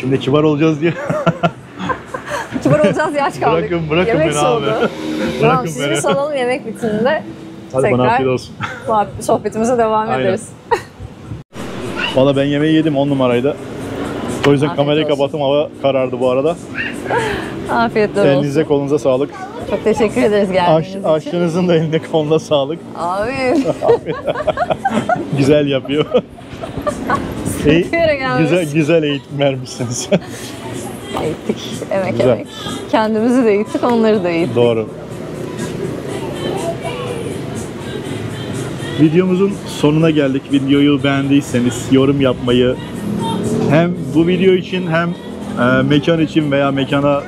Şimdi kibar olacağız diye. Kibar olacağız diye aç kaldık. Bırakın Yemek beni soğudu. abi. Tamam, Bırakın sizi beni. bir salalım, yemek bitiminde Hadi bana tekrar afiyet olsun. sohbetimize devam Aynen. ederiz. Valla ben yemeği yedim 10 numaraydı. O yüzden Afiyet kamerayı olsun. kapattım, hava karardı bu arada. Afiyetler olsun. Elinize kolunuza sağlık. Çok teşekkür ederiz geldiğiniz için. Aşçınızın da eline koluna sağlık. Abi. Güzel yapıyor. yere gelmiş. güzel eğitim vermişsiniz. Eğittik. Emek Güzel. emek. Kendimizi de eğittik, onları da eğittik. Doğru. Videomuzun sonuna geldik. Videoyu beğendiyseniz yorum yapmayı, hem bu video için hem mekan için veya mekana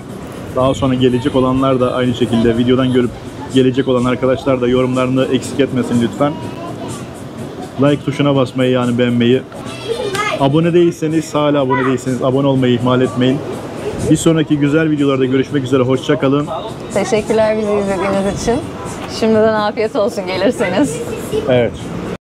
daha sonra gelecek olanlar da aynı şekilde videodan görüp gelecek olan arkadaşlar da yorumlarını eksik etmesin lütfen. Like tuşuna basmayı, yani beğenmeyi. Abone değilseniz, hala abone değilseniz abone olmayı ihmal etmeyin. Bir sonraki güzel videolarda görüşmek üzere. Hoşça kalın. Teşekkürler bizi izlediğiniz için. Şimdiden afiyet olsun gelirseniz. Evet.